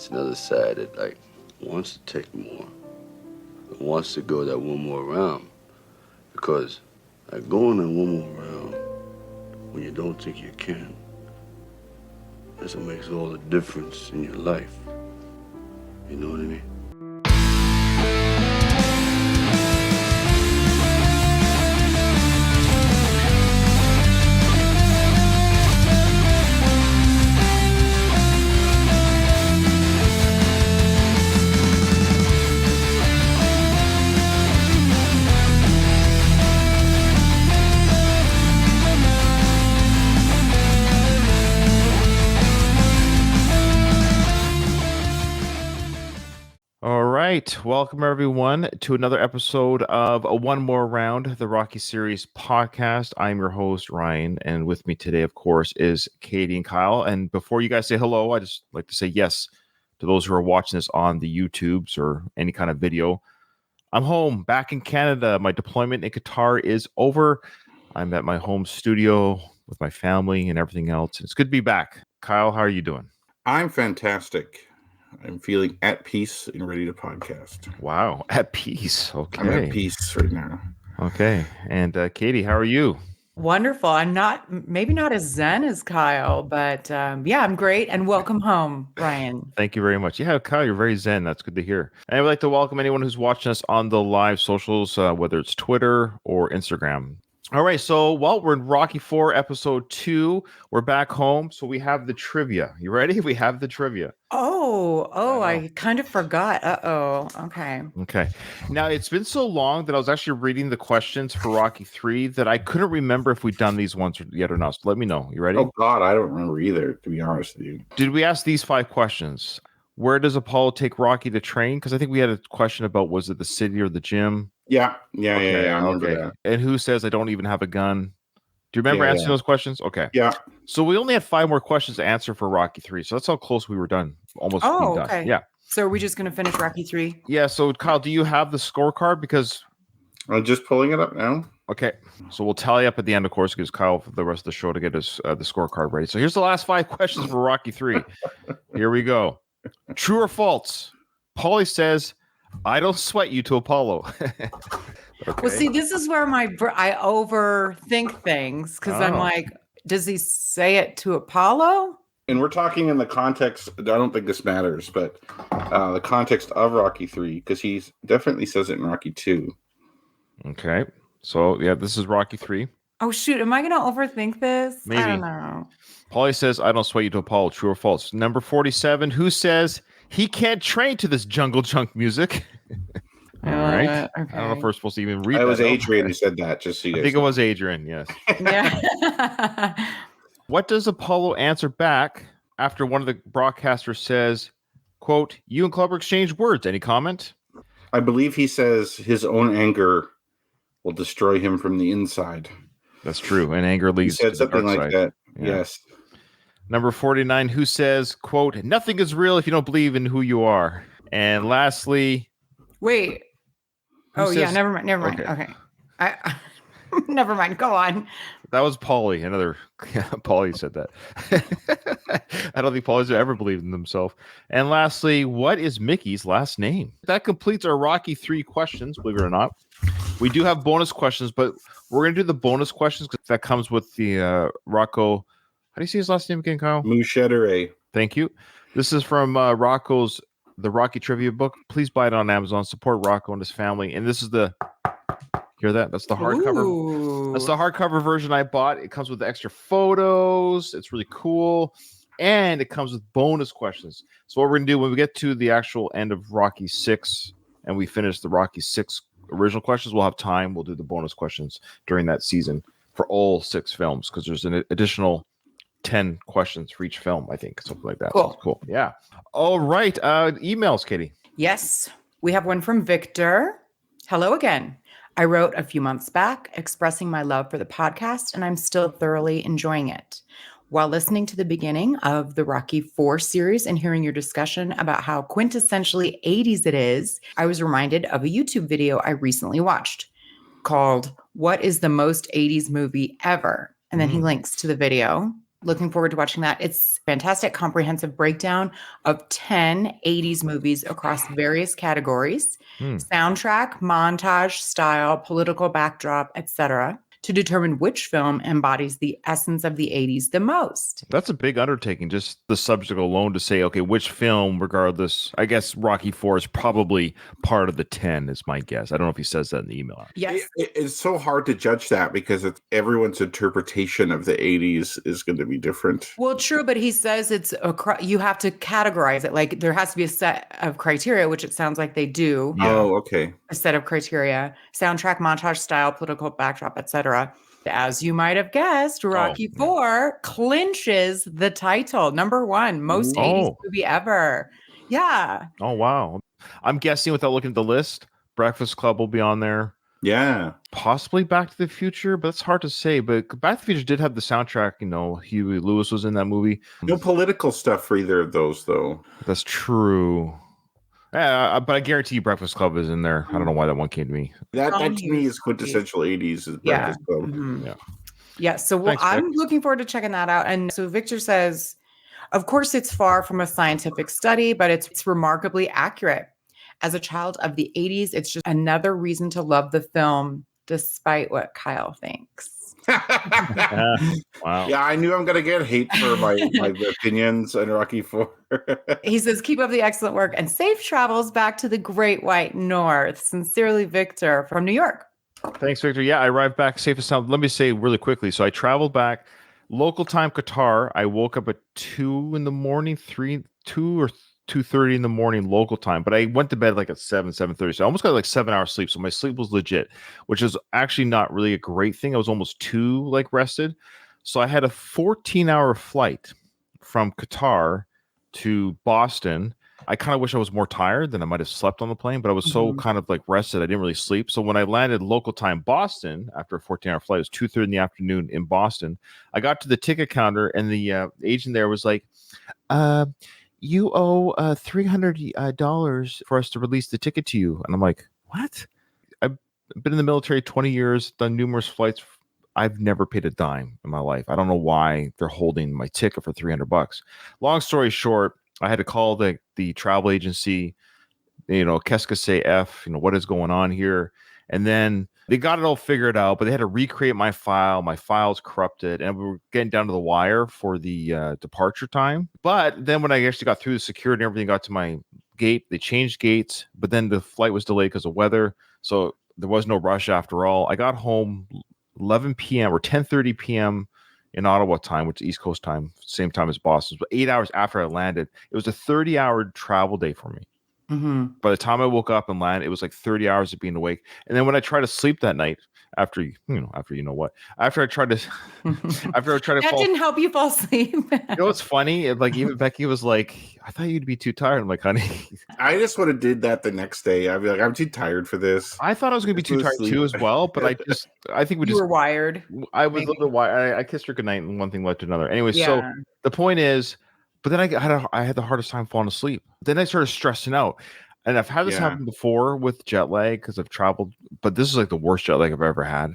it's another side that like wants to take more, wants to go that one more round, because like going that one more round when you don't think you can, that's what makes all the difference in your life. You know what I mean? All right. Welcome, everyone, to another episode of a One More Round, the Rocky Series podcast. I'm your host, Ryan, and with me today, of course, is Katie and Kyle. And before you guys say hello, I just like to say yes to those who are watching this on the YouTubes or any kind of video. I'm home, back in Canada. My deployment in Qatar is over. I'm at my home studio with my family and everything else. It's good to be back. Kyle, how are you doing? I'm fantastic. I'm feeling at peace and ready to podcast. Wow, at peace. Okay. I'm at peace right now. Okay. And Katie, how are you? Wonderful. I'm maybe not as zen as Kyle, but yeah, I'm great. And welcome home, Ryan. Thank you very much. Yeah, Kyle, you're very zen. That's good to hear. And I would like to welcome anyone who's watching us on the live socials, whether it's Twitter or Instagram. All right, so we're in Rocky IV, episode 2. We're back home, so we have the trivia. You ready? We have the trivia. I kind of forgot. Okay. Okay. Now, it's been so long that I was actually reading the questions for Rocky III that I couldn't remember if we'd done these ones yet or not. So let me know. You ready? Oh, God, I don't remember either, to be honest with you. Did we ask these 5 questions? Where does Apollo take Rocky to train? Because I think we had a question about, was it the city or the gym? Yeah. I remember that. And who says I don't even have a gun? Do you remember answering those questions? Okay. Yeah. So we only had 5 more questions to answer for Rocky III. So that's how close we were done. Almost being done. Okay. Yeah. So are we just going to finish Rocky III? Yeah. So Kyle, do you have the scorecard? Because I'm just pulling it up now. Okay. So we'll tally up at the end, of course, because Kyle for the rest of the show to get us the scorecard ready. So here's the last 5 questions for Rocky III. Here we go. True or false? Paulie says, I don't sweat you to Apollo. Okay. Well, see, this is where I overthink things because I'm like, does he say it to Apollo? And we're talking in the context, I don't think this matters, but the context of Rocky III, because he definitely says it in Rocky II. Okay. So, yeah, this is Rocky III. Oh, shoot. Am I going to overthink this? Maybe. I don't know. Paulie says, I don't sweat you to Apollo. True or false? Number 47, who says he can't train to this jungle junk music? All right. Okay. I don't know if we're supposed to even read that. It was Adrian who said that, just so you guys I think it was Adrian, yes. Yeah. What does Apollo answer back after one of the broadcasters says, quote, you and Clubber exchanged words? Any comment? I believe he says his own anger will destroy him from the inside. That's true. And anger leads to the dark side. He said something like that. Yeah. Yes. Number 49, who says, quote, nothing is real if you don't believe in who you are. And lastly... Wait. Never mind. Okay. Never mind. Go on. That was Paulie. Paulie said that. I don't think Paulie's ever believed in himself. And lastly, what is Mickey's last name? That completes our Rocky III questions, believe it or not. We do have bonus questions, but we're going to do the bonus questions because that comes with the Rocco. How do you say his last name again, Kyle? Muschettere. Thank you. This is from Rocco's The Rocky Trivia book. Please buy it on Amazon. Support Rocco and his family. And this is the... Hear that? That's the hardcover. Ooh. That's the hardcover version I bought. It comes with extra photos. It's really cool. And it comes with bonus questions. So what we're going to do when we get to the actual end of Rocky 6 and we finish the Rocky 6 original questions, we'll have time. We'll do the bonus questions during that season for all 6 films because there's an additional 10 questions for each film, I think. Something like that. Cool. So cool. Yeah. All right. Emails, Katie. Yes. We have one from Victor. Hello again. I wrote a few months back expressing my love for the podcast, and I'm still thoroughly enjoying it. While listening to the beginning of the Rocky IV series and hearing your discussion about how quintessentially 80s it is, I was reminded of a YouTube video I recently watched called What is the Most 80s Movie Ever? And then he links to the video. Looking forward to watching that. It's fantastic, comprehensive breakdown of 10 80s movies across various categories, soundtrack, montage, style, political backdrop, etc., to determine which film embodies the essence of the 80s the most. That's a big undertaking, just the subject alone to say, okay, which film, regardless, I guess Rocky 4 is probably part of the 10 is my guess. I don't know if he says that in the email. Yes. It's so hard to judge that because everyone's interpretation of the 80s is going to be different. Well, true, but he says you have to categorize it. Like there has to be a set of criteria, which it sounds like they do. Yeah. Oh, okay. A set of criteria: soundtrack, montage, style, political backdrop, etc. As you might have guessed, Rocky 4 clinches the title. Number 1, most 80s movie ever. Yeah. Oh, wow. I'm guessing without looking at the list, Breakfast Club will be on there. Yeah. Possibly Back to the Future, but it's hard to say. But Back to the Future did have the soundtrack. Huey Lewis was in that movie. No political stuff for either of those, though. That's true. Yeah, but I guarantee you Breakfast Club is in there. I don't know why that one came to me. That to me is quintessential 80s is Breakfast Club. Mm-hmm. Yeah. Yeah. So Thanks, I'm Vic. looking forward to checking that out. And so Victor says, of course, it's far from a scientific study, but it's remarkably accurate. As a child of the 80s, it's just another reason to love the film, despite what Kyle thinks. Wow. Yeah, I knew I'm going to get hate for my opinions on Rocky 4. He says, keep up the excellent work and safe travels back to the Great White North. Sincerely, Victor from New York. Thanks, Victor. Yeah, I arrived back safe and sound. Let me say really quickly. So I traveled back local time, Qatar. I woke up at 2 in the morning, 2 or 2:30 in the morning local time, but I went to bed like at 7:30. So I almost got like 7 hours sleep. So my sleep was legit, which is actually not really a great thing. I was almost too rested. So I had a 14-hour flight from Qatar to Boston. I kind of wish I was more tired than I might have slept on the plane, but I was so kind of rested. I didn't really sleep. So when I landed local time Boston after a 14-hour flight, it was 2:30 in the afternoon in Boston. I got to the ticket counter and the agent there was like, you owe $300 for us to release the ticket to you. And I'm like, what? I've been in the military 20 years, done numerous flights. I've never paid a dime in my life. I don't know why they're holding my ticket for $300. Long story short, I had to call the travel agency, qu'est-ce que c'est F, what is going on here? And then they got it all figured out, but they had to recreate my file. My file's corrupted, and we were getting down to the wire for the departure time. But then when I actually got through the security and everything, got to my gate, they changed gates, but then the flight was delayed because of weather. So there was no rush after all. I got home 11 p.m. or 10:30 p.m. in Ottawa time, which is East Coast time, same time as Boston. But 8 hours after I landed, it was a 30-hour travel day for me. Mm-hmm. By the time I woke up and landed, it was like 30 hours of being awake. And then when I tried to sleep that night, after I tried to That fall, didn't help you fall asleep. what's funny? Even Becky was like, "I thought you'd be too tired." I'm like, "Honey, I just would have did that the next day. I'd be like, I'm too tired for this. I thought I was gonna be too tired too as well." But I think You were wired. I was a little bit wired. I kissed her goodnight, and one thing led to another. Anyway, Yeah. so the point is, but then I had the hardest time falling asleep. Then I started stressing out. And I've had this happen before with jet lag because I've traveled, but this is like the worst jet lag I've ever had.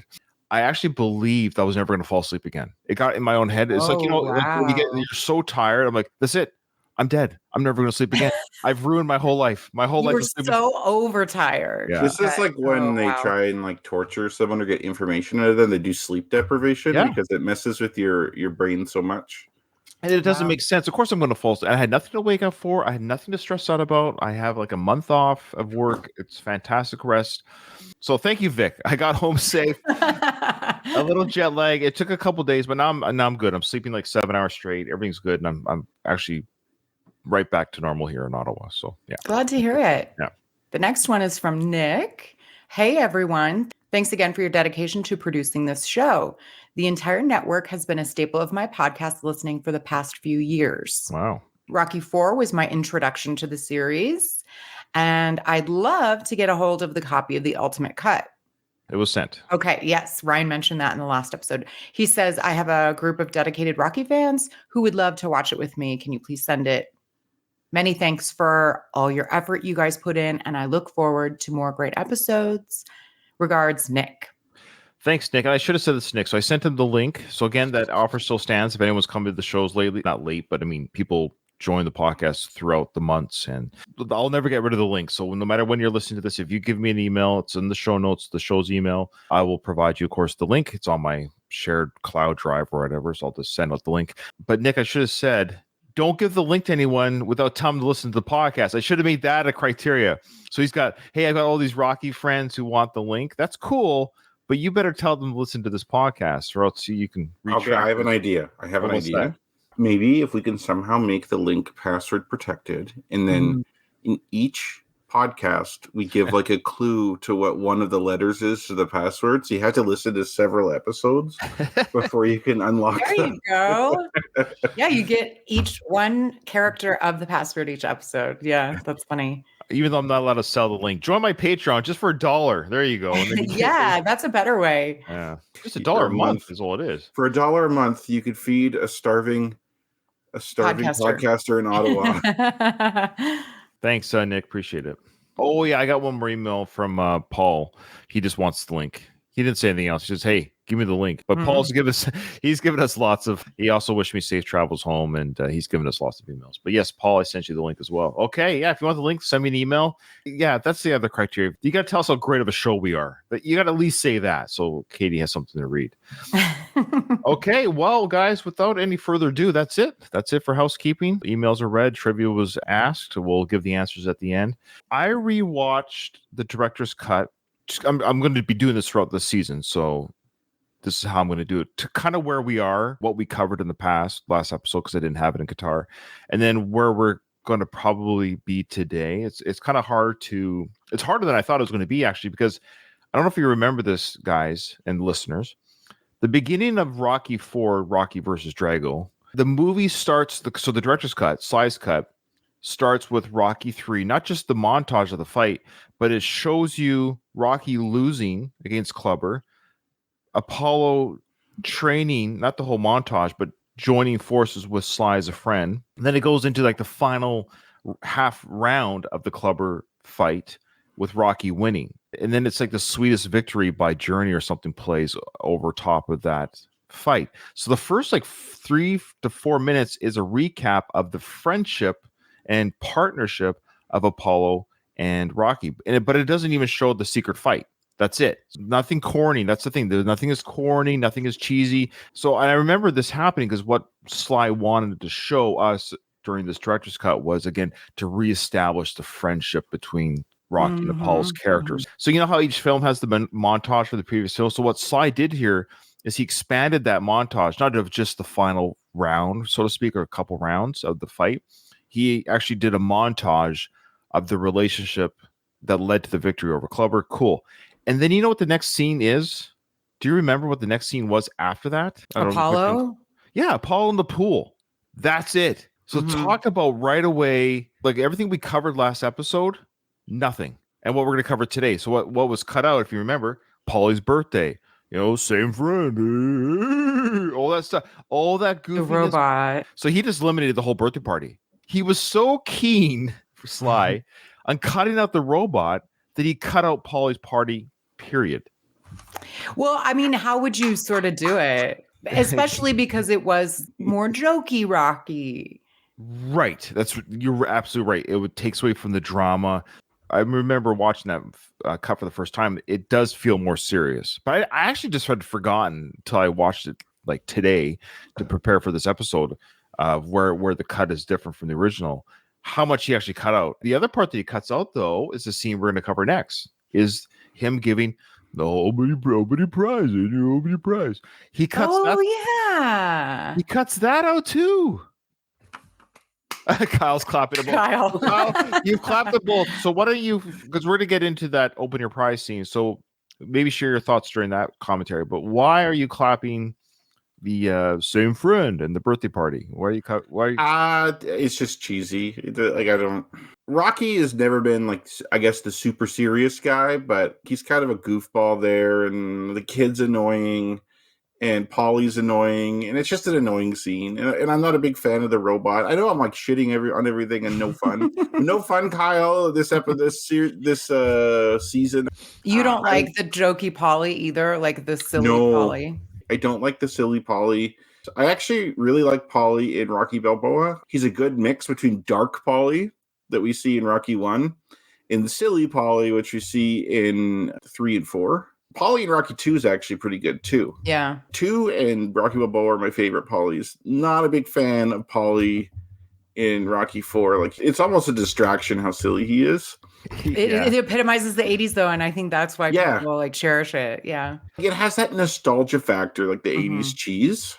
I actually believed I was never going to fall asleep again. It got in my own head. It's like, like when you're so tired, I'm like, that's it. I'm dead. I'm never going to sleep again. I've ruined my whole life. My whole life. You were so overtired. Yeah. This is like when they try and torture someone or get information out of them. They do sleep deprivation because it messes with your brain so much. And it doesn't make sense. Of course, I'm going to fall asleep. I had nothing to wake up for. I had nothing to stress out about. I have like a month off of work. It's fantastic rest. So thank you, Vic. I got home safe. A little jet lag. It took a couple days, but now I'm good. I'm sleeping like 7 hours straight. Everything's good, and I'm actually right back to normal here in Ottawa. So yeah, glad to hear it. Yeah. The next one is from Nick. Hey everyone. Thanks again for your dedication to producing this show. The entire network has been a staple of my podcast listening for the past few years. Wow. Rocky 4 was my introduction to the series, and I'd love to get a hold of the copy of the Ultimate Cut. It was sent. Okay, yes, Ryan mentioned that in the last episode. He says, I have a group of dedicated Rocky fans who would love to watch it with me. Can you please send it? Many thanks for all your effort you guys put in, and I look forward to more great episodes. Regards, Nick. Thanks, Nick. And I should have said this to Nick. So I sent him the link. So again, that offer still stands. If anyone's come to the shows lately, not late, but I mean, people join the podcast throughout the months, and I'll never get rid of the link. So no matter when you're listening to this, if you give me an email, it's in the show notes, the show's email, I will provide you, of course, the link. It's on my shared cloud drive or whatever. So I'll just send out the link. But Nick, I should have said, don't give the link to anyone without telling them to listen to the podcast. I should have made that a criteria. So he's got, hey, I've got all these Rocky friends who want the link. That's cool, but you better tell them to listen to this podcast, or else you can retract. Okay, I have an idea. That? Maybe if we can somehow make the link password protected, and then in each podcast we give like a clue to what one of the letters is to the password. So you have to listen to several episodes before you can unlock There them. you go. Yeah, you get each one character of the password each episode. Yeah, that's funny. Even though I'm not allowed to sell the link, join my Patreon just for $1. There you go. And then you Yeah, that's a better way. yeah, just $1 a month is all it is. For $1 a month, you could feed a starving podcaster in Ottawa. Thanks, Nick. Appreciate it. Oh yeah, I got one more email from Paul. He just wants the link. He didn't say anything else. He says, "Hey, give me the link." But Paul's he's given us lots of. He also wished me safe travels home, and he's given us lots of emails. But yes, Paul, I sent you the link as well. Okay, yeah. If you want the link, send me an email. Yeah, that's the other criteria. You got to tell us how great of a show we are. But you got to at least say that, so Katie has something to read. Okay, well, guys, without any further ado, that's it. That's it for housekeeping. Emails are read. Trivia was asked. We'll give the answers at the end. I rewatched the director's cut. I'm going to be doing this throughout the season, so this is how I'm going to do it. To kind of where we are, what we covered in the last episode, because I didn't have it in Qatar, and then where we're going to probably be today. It's kind of hard to. It's harder than I thought it was going to be, actually, because I don't know if you remember this, guys and listeners. The beginning of Rocky IV, Rocky versus Drago, the movie starts. So the director's cut, Sly's cut, starts with Rocky III, not just the montage of the fight, but it shows you Rocky losing against Clubber, Apollo training, not the whole montage, but joining forces with Sly as a friend. And then it goes into like the final half round of the Clubber fight with Rocky winning. And then it's like the sweetest victory by Journey or something plays over top of that fight. So the first like 3 to 4 minutes is a recap of the friendship and partnership of Apollo and Rocky. But it doesn't even show the secret fight. That's it. Nothing corny. That's the thing. Nothing is corny. Nothing is cheesy. So I remember this happening because what Sly wanted to show us during this director's cut was, again, to reestablish the friendship between Rocky and Apollo's characters. So you know how each film has the montage for the previous film? So what Sly did here is he expanded that montage, not of just the final round, so to speak, or a couple rounds of the fight. He actually did a montage of the relationship that led to the victory over Clubber. Cool. And then you know what the next scene is? Do you remember what the next scene was after that? Apollo? Yeah, Apollo in the pool. That's it. So talk about right away, like everything we covered last episode, nothing. And what we're going to cover today. So what was cut out, if you remember, Paulie's birthday. You know, same friend. All that stuff. All that goofiness. The robot. So he just eliminated the whole birthday party. He was so keen for Sly on cutting out the robot that he cut out Paulie's party, period. Well, I mean, how would you sort of do it? Especially because it was more jokey Rocky. Right. You're absolutely right. It would take away from the drama. I remember watching that cut for the first time. It does feel more serious. But I actually just had forgotten until I watched it like today to prepare for this episode, where the cut is different from the original, how much he actually cut out. The other part that he cuts out, though, is the scene we're going to cover next, is him giving nobody prize. He cuts yeah. He cuts that out too. Kyle's clapping them both. Kyle, you've clapped them both. So why don't you, because we're going to get into that open your prize scene. So maybe share your thoughts during that commentary. But why are you clapping the same friend and the birthday party? Why are you? It's just cheesy. Rocky has never been like, I guess, the super serious guy, but he's kind of a goofball there, and the kid's annoying. and Polly's annoying, and it's just an annoying scene. And I'm not a big fan of the robot. I know I'm like shitting on everything and no fun. No fun, Kyle. This season. You don't like the jokey Polly either, like the silly Polly. I don't like the silly Polly. I actually really like Polly in Rocky Balboa. He's a good mix between dark Polly that we see in Rocky 1 and the silly Polly, which we see in 3 and 4. Polly in Rocky 2 is actually pretty good too. Yeah. 2 and Rocky Balboa are my favorite Pollys. Not a big fan of Polly in Rocky 4. Like, it's almost a distraction how silly he is. It epitomizes the 80s though, and I think that's why people like cherish it. Yeah. It has that nostalgia factor, like the 80s cheese.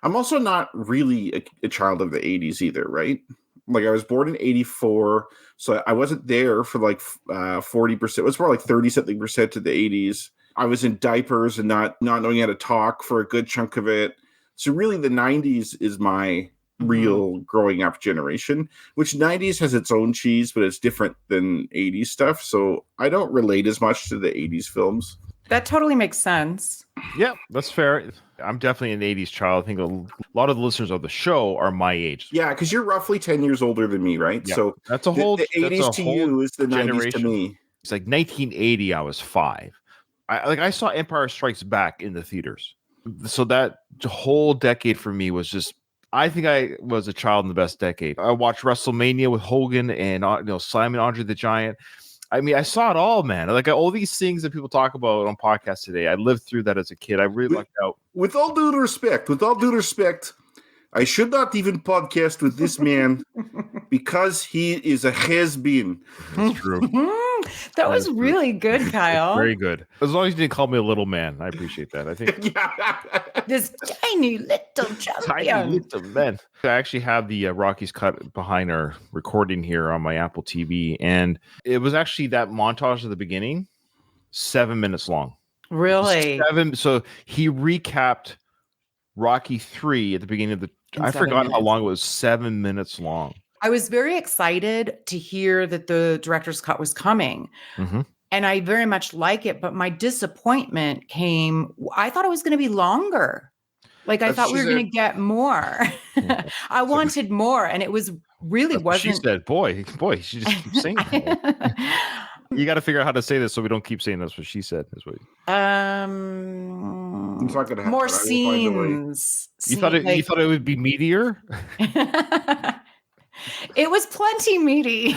I'm also not really a child of the 80s either, right? Like, I was born in 84, so I wasn't there for like 40%. It was more like 30-something% of the 80s. I was in diapers and not knowing how to talk for a good chunk of it. So really the 90s is my real growing up generation, which 90s has its own cheese, but it's different than 80s stuff. So I don't relate as much to the 80s films. That totally makes sense. Yeah, that's fair. I'm definitely an 80s child. I think a lot of the listeners of the show are my age. Yeah, because you're roughly 10 years older than me, right? Yeah. So that's a whole the 80s to you is the generation. 90s to me. It's like 1980, I was 5. I saw Empire Strikes Back in the theaters. So that whole decade for me was just, I think I was a child in the best decade. I watched WrestleMania with Hogan and Simon Andre the Giant. I mean, I saw it all, man. Like all these things that people talk about on podcasts today, I lived through that as a kid. I really lucked out. With all due respect, I should not even podcast with this man because he is a has-been. That's true. That was really good, Kyle. Very good. As long as you didn't call me a little man, I appreciate that. I think this tiny little champion. Tiny little man. I actually have the Rockies cut behind our recording here on my Apple TV, and it was actually that montage at the beginning, 7 minutes long. Really? 7. So he recapped Rocky 3 at the beginning of the. I forgot how long it was. 7 minutes long. I was very excited to hear that the director's cut was coming. Mm-hmm. And I very much like it, but my disappointment came. I thought it was going to be longer. Like, I thought we were going to get more. I wanted more, and it was really wasn't. She said, boy, she just keeps saying that. You got to figure out how to say this so we don't keep saying that's what she said. Is what. It's not gonna happen. More scenes. You thought it would be meatier? It was plenty meaty.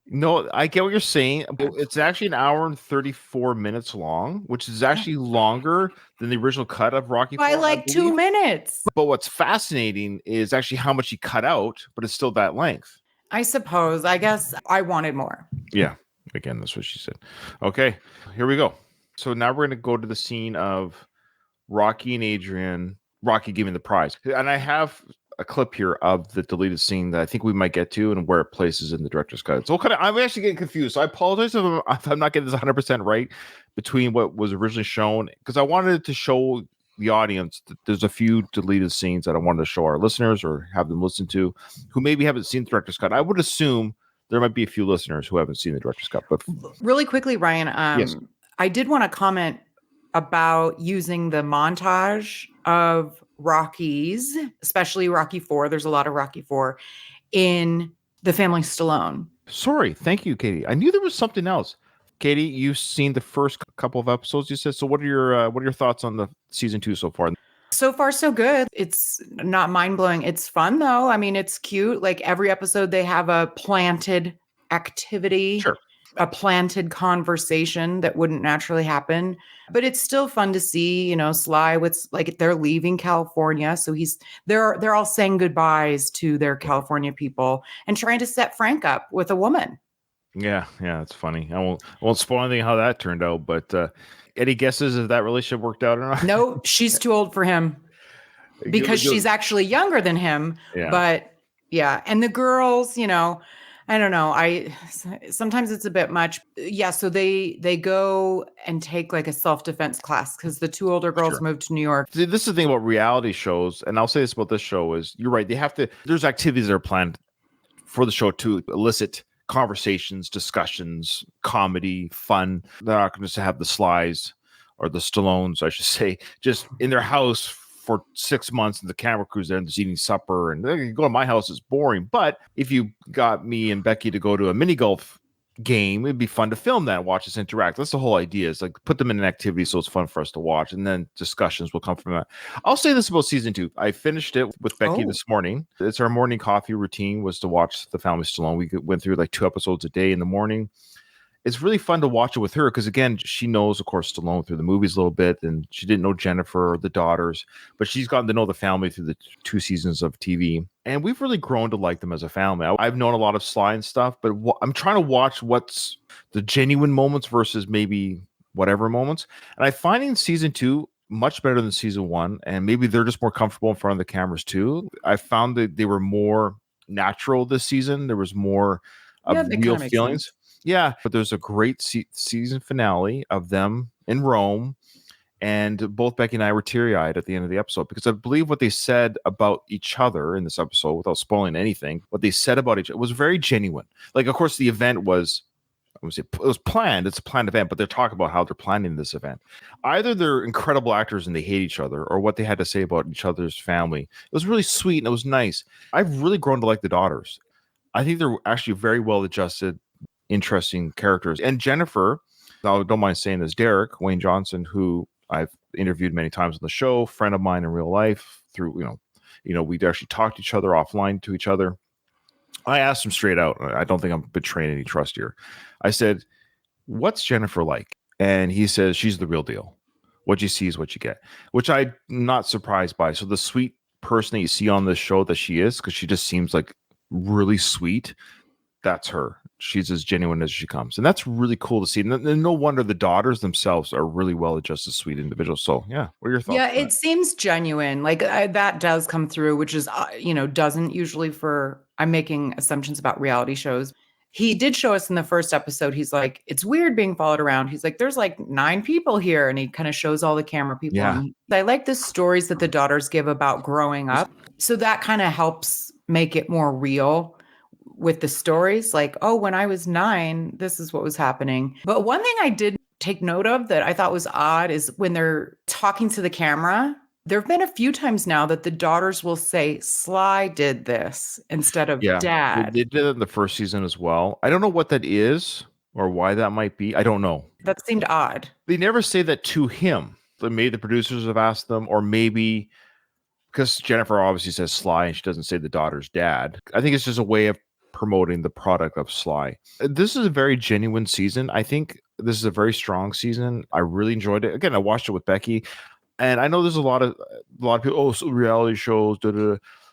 No, I get what you're saying. It's actually an hour and 34 minutes long, which is actually longer than the original cut of Rocky. By like 2 minutes. But what's fascinating is actually how much he cut out, but it's still that length. I suppose. I guess I wanted more. Yeah. Again, that's what she said. Okay, here we go. So now we're going to go to the scene of Rocky and Adrian, Rocky giving the prize. And I have a clip here of the deleted scene that I think we might get to and where it places in the director's cut. So I'm actually getting confused. So I apologize if I'm not getting this 100% right between what was originally shown, because I wanted to show the audience that there's a few deleted scenes that I wanted to show our listeners or have them listen to who maybe haven't seen the director's cut. I would assume there might be a few listeners who haven't seen the director's cut. But really quickly, Ryan, yes. I did want to comment about using the montage of Rockies, especially Rocky 4. There's a lot of Rocky 4 in The Family Stallone. Sorry. Thank you, Katie. I knew there was something else. Katie, you've seen the first couple of episodes, you said. So what are your thoughts on the season 2 so far? So far, so good. It's not mind-blowing. It's fun, though. I mean, it's cute. Like every episode, they have a planted activity. Sure. A planted conversation that wouldn't naturally happen, but it's still fun to see, Sly with like they're leaving California. So they're all saying goodbyes to their California people and trying to set Frank up with a woman. Yeah. It's funny. I won't spoil anything how that turned out, but any guesses if that relationship worked out or not? No, she's too old for him because she's actually younger than him. Yeah. But yeah. And the girls, I don't know. Sometimes it's a bit much. Yeah. So they go and take like a self-defense class because the two older girls moved to New York. See, this is the thing about reality shows. And I'll say this about this show is you're right. There's activities that are planned for the show to elicit conversations, discussions, comedy, fun. They're not going to have the Slies or the Stallones, I should say, just in their house for 6 months, and the camera crew's there and just eating supper, and they go to my house, it's boring. But if you got me and Becky to go to a mini golf game, it'd be fun to film that and watch us interact. That's the whole idea, is like put them in an activity so it's fun for us to watch, and then discussions will come from that. I'll say this about season 2. I finished it with Becky this morning. It's our morning coffee routine was to watch The Family Stallone. We went through like 2 episodes a day in the morning. It's really fun to watch it with her because, again, she knows, of course, Stallone through the movies a little bit, and she didn't know Jennifer or the daughters, but she's gotten to know the family through the 2 seasons of TV. And we've really grown to like them as a family. I've known a lot of Sly and stuff, but I'm trying to watch what's the genuine moments versus maybe whatever moments. And I'm finding season 2 much better than season 1, and maybe they're just more comfortable in front of the cameras too. I found that they were more natural this season. There was more of real feelings. Yeah, but there's a great season finale of them in Rome, and both Becky and I were teary-eyed at the end of the episode because I believe what they said about each other in this episode, without spoiling anything, what they said about each other was very genuine. Like, of course, the event was, it was planned. It's a planned event, but they're talking about how they're planning this event. Either they're incredible actors and they hate each other, or what they had to say about each other's family. It was really sweet and it was nice. I've really grown to like the daughters. I think they're actually very well-adjusted, interesting characters. And Jennifer, I don't mind saying this, Derek Wayne Johnson, who I've interviewed many times on the show, friend of mine in real life, through we'd actually talk to each other offline to each other. I asked him straight out, I don't think I'm betraying any trust here. I said, what's Jennifer like? And he says, she's the real deal. What you see is what you get, which I'm not surprised by. So the sweet person that you see on this show that she is, because she just seems like really sweet, that's her. She's as genuine as she comes. And that's really cool to see. And no wonder the daughters themselves are really well-adjusted, sweet individuals. So, yeah, what are your thoughts? Yeah, it seems genuine. Like that does come through, which is, doesn't usually I'm making assumptions about reality shows. He did show us in the first episode, he's like, it's weird being followed around. He's like, there's like 9 people here. And he kind of shows all the camera people. Yeah. And I like the stories that the daughters give about growing up. So that kind of helps make it more real with the stories. Like, oh, when I was 9, this is what was happening. But one thing I did take note of that I thought was odd is when they're talking to the camera, there have been a few times now that the daughters will say, Sly did this instead of Dad. They did it in the first season as well. I don't know what that is or why that might be. I don't know. That seemed odd. They never say that to him. Maybe the producers have asked them, or maybe because Jennifer obviously says Sly and she doesn't say the daughter's dad. I think it's just a way of promoting the product of Sly. This is a very genuine season. I think this is a very strong season. I really enjoyed it. Again, I watched it with Becky, and I know there's a lot of people, so reality shows,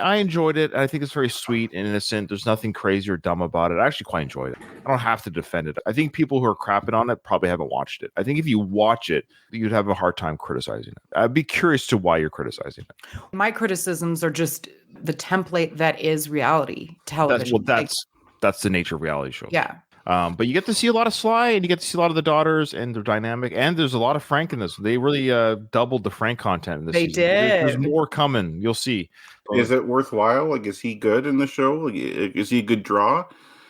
I enjoyed it. I think it's very sweet and innocent. There's nothing crazy or dumb about it. I actually quite enjoyed it. I don't have to defend it. I think people who are crapping on it probably haven't watched it. I think if you watch it, you'd have a hard time criticizing it. I'd be curious to why you're criticizing it. My criticisms are just the template that is reality television. That's the nature of reality shows. Yeah. But you get to see a lot of Sly, and you get to see a lot of the daughters and their dynamic, and there's a lot of Frank in this. They really doubled the Frank content in this season. Did. There's more coming. You'll see. Is it worthwhile? Like, is he good in the show? Like, is he a good draw?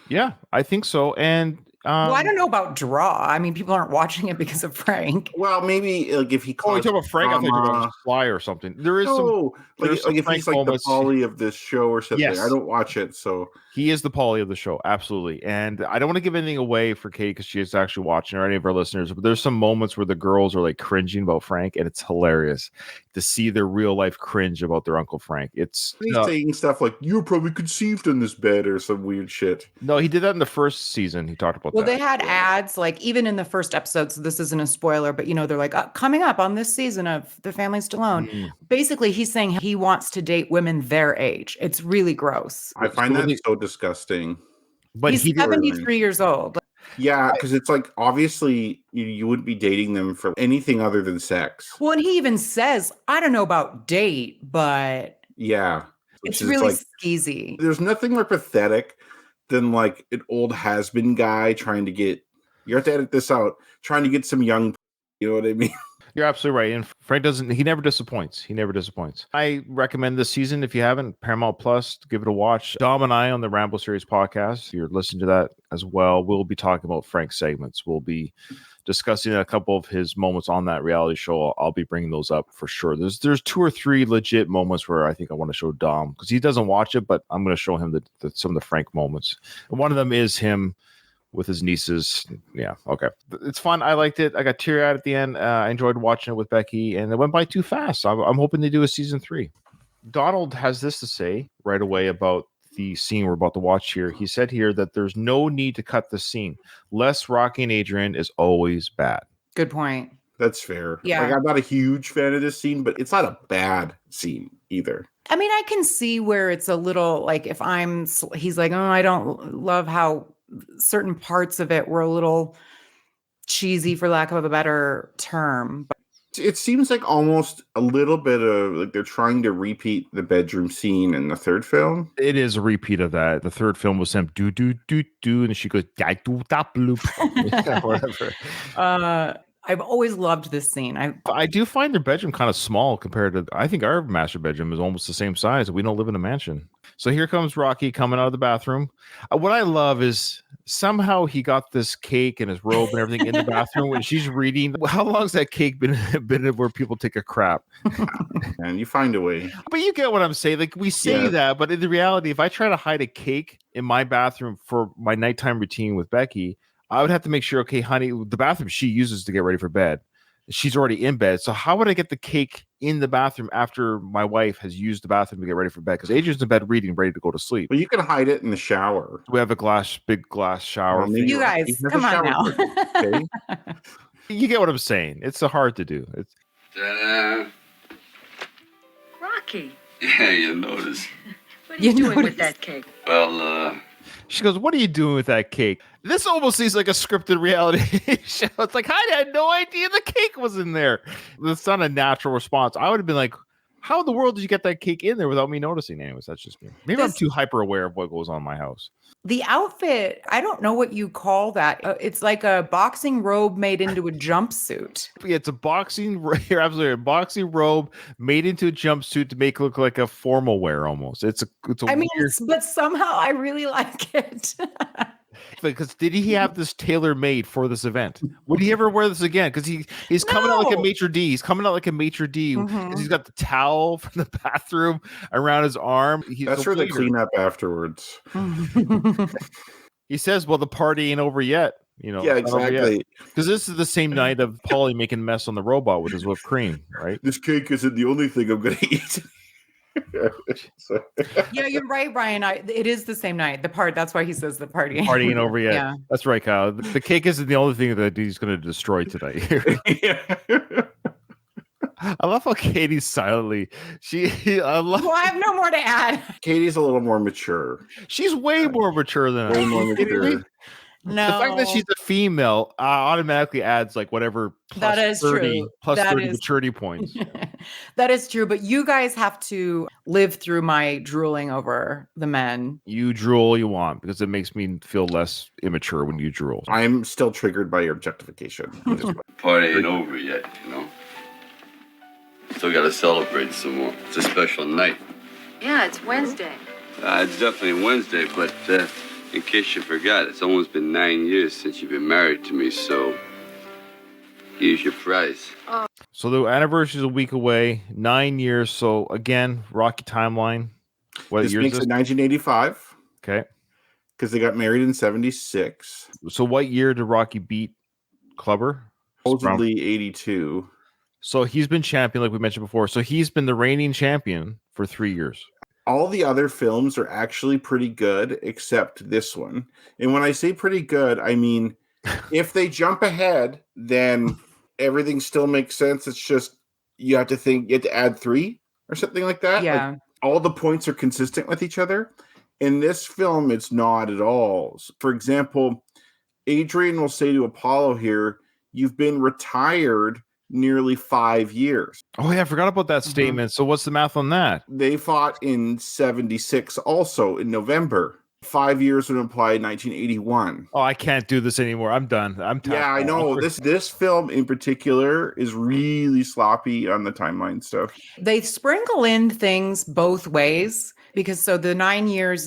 Yeah, I think so. And well, I don't know about draw. I mean, people aren't watching it because of Frank. Well, maybe like if he. Oh, you talking about Frank? I thought you were talking about Sly or something. There is like if he's like the Paulie of this show or something. Yes. I don't watch it, so he is the Paulie of the show, absolutely. And I don't want to give anything away for Kate because she is actually watching, or any of our listeners. But there's some moments where the girls are like cringing about Frank, and it's hilarious to see their real life cringe about their Uncle Frank. It's he's saying stuff like "you were probably conceived in this bed" or some weird shit. No, he did that in the first season. He talked about that. Well, they had ads like even in the first episode. So this isn't a spoiler, but they're like coming up on this season of The Family Stallone. Basically, he's saying he wants to date women their age. It's really gross. I find that so disgusting. But he's 73 years old. Yeah, because it's like obviously you wouldn't be dating them for anything other than sex. Well, and he even says, I don't know about date, but yeah, it's really like, skeezy. There's nothing more pathetic than like an old has-been guy trying to get, you have to edit this out, trying to get some young, you know what I mean? You're absolutely right. And Frank he never disappoints. He never disappoints. I recommend this season, if you haven't, Paramount Plus, give it a watch. Dom and I on the Rambo Series podcast, if you're listening to that as well, we'll be talking about Frank's segments. We'll be discussing a couple of his moments on that reality show. I'll be bringing those up for sure. There's 2 or 3 legit moments where I think I want to show Dom, because he doesn't watch it, but I'm going to show him some of the Frank moments. And one of them is him with his nieces. Yeah, okay. It's fun. I liked it. I got teary-eyed at the end. I enjoyed watching it with Becky, and it went by too fast. I'm hoping they do a season 3. Donald has this to say right away about the scene we're about to watch here. He said here that there's no need to cut the scene. Less Rocky and Adrian is always bad. Good point. That's fair. Yeah. Like, I'm not a huge fan of this scene, but it's not a bad scene either. I mean, I can see where it's a little like if he's like, oh, I don't love how certain parts of it were a little cheesy, for lack of a better term. But It seems like almost a little bit of like they're trying to repeat the bedroom scene in the third film. It is a repeat of that. The third film was him do do do do, and she goes da do da bloop. Yeah, whatever. I've always loved this scene. I do find their bedroom kind of small compared to. I think our master bedroom is almost the same size. We don't live in a mansion. So here comes Rocky coming out of the bathroom. What I love is somehow he got this cake and his robe and everything in the bathroom when she's reading. How long has that cake been where people take a crap? And you find a way. But you get what I'm saying. Like, we say that, but in the reality, if I try to hide a cake in my bathroom for my nighttime routine with Becky, I would have to make sure, okay, honey, the bathroom she uses to get ready for bed, she's already in bed. So how would I get the cake in the bathroom after my wife has used the bathroom to get ready for bed? Because Adrian's in bed reading, ready to go to sleep. Well, you can hide it in the shower. We have a big glass shower. Well, You guys, come on now. Okay. You get what I'm saying. It's hard to do. It's Ta-da. Rocky, Yeah, you notice. what are you You doing noticed. with that cake? Well, She goes, what are you doing with that cake? This almost seems like a scripted reality show. It's like, I had no idea the cake was in there. That's not a natural response. I would have been like, how in the world did you get that cake in there without me noticing? Anyways, that's just me. Maybe I'm too hyper aware of what goes on in my house. The outfit, I don't know what you call that. It's like a boxing robe made into a jumpsuit. Yeah, it's a you're absolutely right. A boxing robe made into a jumpsuit to make it look like a formal wear almost. It's a I mean, weird, but somehow I really like it. because did he have this tailor made for this event? Would he ever wear this again? Because he's coming out like a No. maitre d'. He's coming out like a maitre d'. Mhm. He's got the towel from the bathroom around his arm. That's for the cleanup afterwards. He says, "Well, the party ain't over yet." You know, Yeah, exactly. Because this is the same night of Paulie making a mess on the robot with his whipped cream, right? This cake isn't the only thing I'm going to eat. So- Yeah, you're right, Brian. It is the same night. That's why he says the party. Party ain't over yet. Yeah. That's right, Kyle. The cake isn't the only thing that he's going to destroy tonight. Yeah. I love how Katie's silently. Well, I have no more to add. Katie's a little more mature. She's way more mature than Way us. more Are you kidding me? mature. No, The fact that she's a female automatically adds like whatever plus That is 30, true. plus That 30 is- maturity points. that is true. But you guys have to live through my drooling over the men. You drool all you want because it makes me feel less immature when you drool. I'm still triggered by your objectification. party ain't over yet, you know. Still got to celebrate some more. It's a special night. Yeah, it's Wednesday. It's definitely Wednesday, but in case you forgot, it's almost been 9 years since you've been married to me, so here's your prize. So the anniversary is a week away, 9 years. So again, Rocky timeline. What This year makes is it this? 1985 Okay. because they got married in 76. So what year did Rocky beat Clubber? Supposedly 82. So he's been champion, like we mentioned before. So he's been the reigning champion for 3 years. All the other films are actually pretty good except this one. And when I say pretty good, I mean if they jump ahead, then everything still makes sense. It's just you have to add 3 or something like that. Like, Yeah. all the points are consistent with each other. In this film, it's not at all. For example, Adrian will say to Apollo here, "You've been retired nearly 5 years." Oh yeah, I forgot about that statement. So what's the math on that? They fought in 76 also in November. 5 years would imply 1981. Oh, I can't do this anymore. I'm done. I'm tapped Yeah, I out. know. This film in particular is really sloppy on the timeline stuff. They sprinkle in things both ways because so the 9 years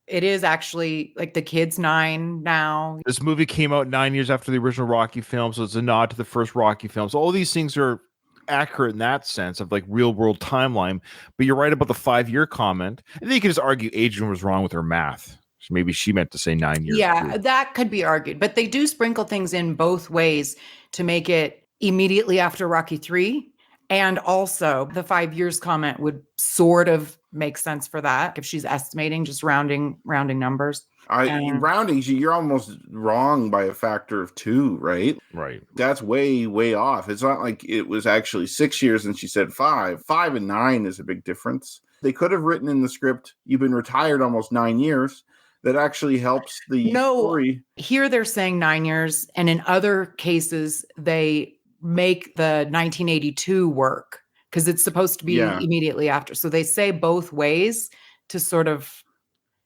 is actually like the kid's 9 now. This movie came out 9 years after the original Rocky film, so it's a nod to the first Rocky film. So all these things are accurate in that sense of like real world timeline. But you're right about the 5-year comment. And then you can just argue Adrian was wrong with her math. Maybe she meant to say 9 years. Yeah, too. that could be argued. But they do sprinkle things in both ways to make it immediately after Rocky 3. And also the 5 years comment would sort of make sense for that if she's estimating, just rounding numbers. Rounding, you're almost wrong by a factor of 2, right? Right. That's way, way off. It's not like it was actually 6 years and she said 5. 5 and 9 is a big difference. They could have written in the script, you've been retired almost 9 years. That actually helps the story. Here they're saying 9 years. And in other cases, they make the 1982 work because it's supposed to be immediately after. So they say both ways to sort of.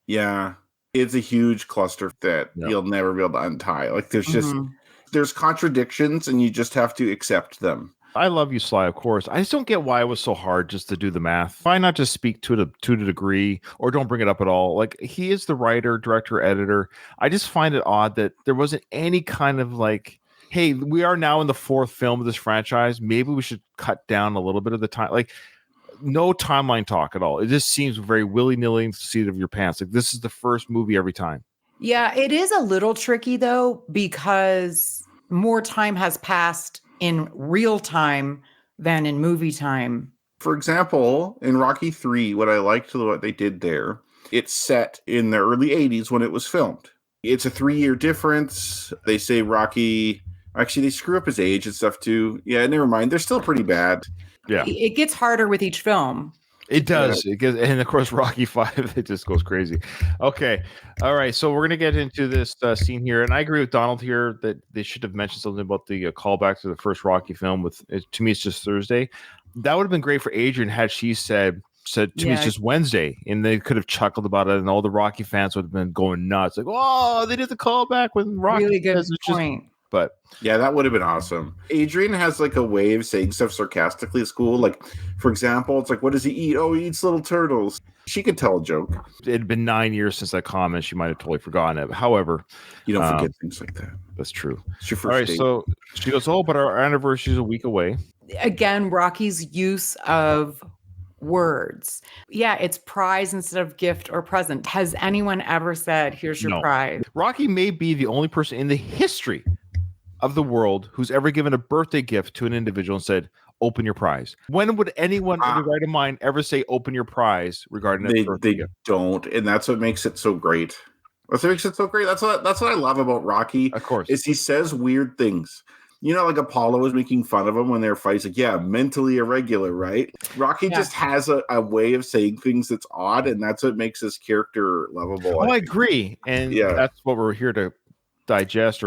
Yeah, it's a huge cluster that you'll never be able to untie. Like there's just, there's contradictions and you just have to accept them. I love you, Sly, of course. I just don't get why it was so hard just to do the math. Why not just speak to the degree or don't bring it up at all? Like, he is the writer, director, editor. I just find it odd that there wasn't any kind of like, hey, we are now in the 4th film of this franchise. Maybe we should cut down a little bit of the time. Like, no timeline talk at all. It just seems very willy-nilly in the seat of your pants. Like, this is the first movie every time. Yeah, it is a little tricky, though, because more time has passed in real time than in movie time. For example, in Rocky 3, what I liked what they did there, it's set in the early 80s when it was filmed. It's a 3-year difference. They say Rocky, actually they screw up his age and stuff too. Yeah, never mind. They're still pretty bad. Yeah. It gets harder with each film. It does. It gets, and of course, Rocky 5, it just goes crazy. Okay. All right. So we're going to get into this scene here. And I agree with Donald here that they should have mentioned something about the callback to the first Rocky film. To me, it's just Thursday. That would have been great for Adrian had she said to me, it's just Wednesday. And they could have chuckled about it. And all the Rocky fans would have been going nuts. Like, oh, they did the callback with Rocky. Really good point. But yeah, that would have been awesome. Adrian has like a way of saying stuff sarcastically at school. Like, for example, it's like, what does he eat? Oh, he eats little turtles. She could tell a joke. It had been 9 years since that comment. She might have totally forgotten it. However, you don't forget things like that. That's true. It's your first All right. date. So she goes, oh, but our anniversary is a week away. Again, Rocky's use of words. Yeah, it's prize instead of gift or present. Has anyone ever said, here's your prize? Rocky may be the only person in the history of the world who's ever given a birthday gift to an individual and said, open your prize. When would anyone in the right mind ever say open your prize regarding a birthday gift? They don't, and that's what makes it so great. That's what makes it so great. That's what I love about Rocky. Of course. Is he says weird things. You know, like Apollo was making fun of him when they were fighting. Like, yeah, mentally irregular, right? Rocky just has a way of saying things that's odd, and that's what makes his character lovable. I agree. And that's what we're here to dissect,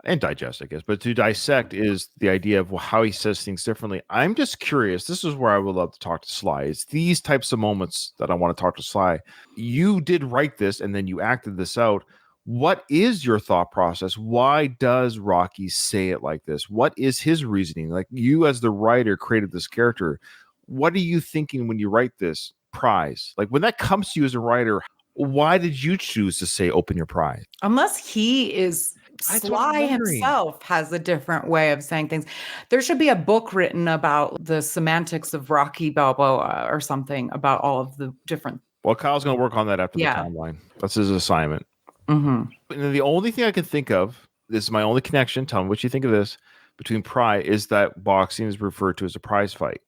and digest, I guess. But to dissect is the idea of how he says things differently. I'm just curious. This is where I would love to talk to Sly. It's these types of moments that I want to talk to Sly. You did write this, and then you acted this out. What is your thought process? Why does Rocky say it like this? What is his reasoning? Like, you as the writer created this character. What are you thinking when you write this prize? Like, when that comes to you as a writer, why did you choose to say open your prize? Unless he is Sly himself has a different way of saying things. There should be a book written about the semantics of Rocky Balboa or something about all of the different. Well, Kyle's going to work on that after the timeline. That's his assignment. Mm-hmm. And the only thing I can think of, this is my only connection, tell me what you think of this, between prize is that boxing is referred to as a prize fight.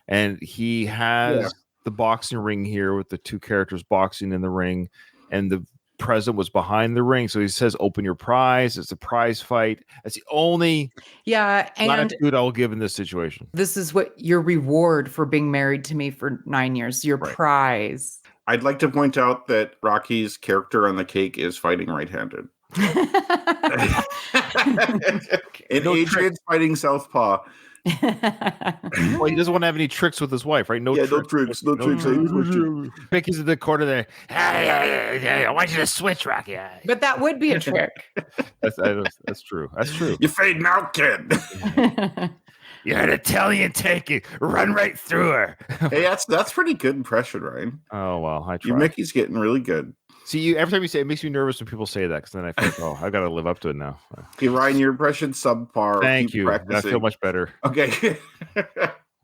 And he has the boxing ring here with the two characters boxing in the ring, and the president was behind the ring. So he says, open your prize. It's a prize fight. That's the only latitude I'll give in this situation. This is what your reward for being married to me for 9 years, your prize. I'd like to point out that Rocky's character on the cake is fighting right-handed. And Adrian's fighting southpaw. Well, he doesn't want to have any tricks with his wife, right? No yeah, tricks. no tricks. Here's what you- Mickey's in the corner there. Hey, I want you to switch, Rocky. But that would be a trick. That's true. That's true. You fade out, kid. You're an Italian tank. Run right through her. Hey, that's pretty good impression, Ryan. Oh well, I try. Your Mickey's getting really good. See, every time you say it, makes me nervous when people say that because then I feel, oh, I got to live up to it now. Okay, Ryan, your impression's subpar. Thank Keep you. I practicing. feel much better. Okay.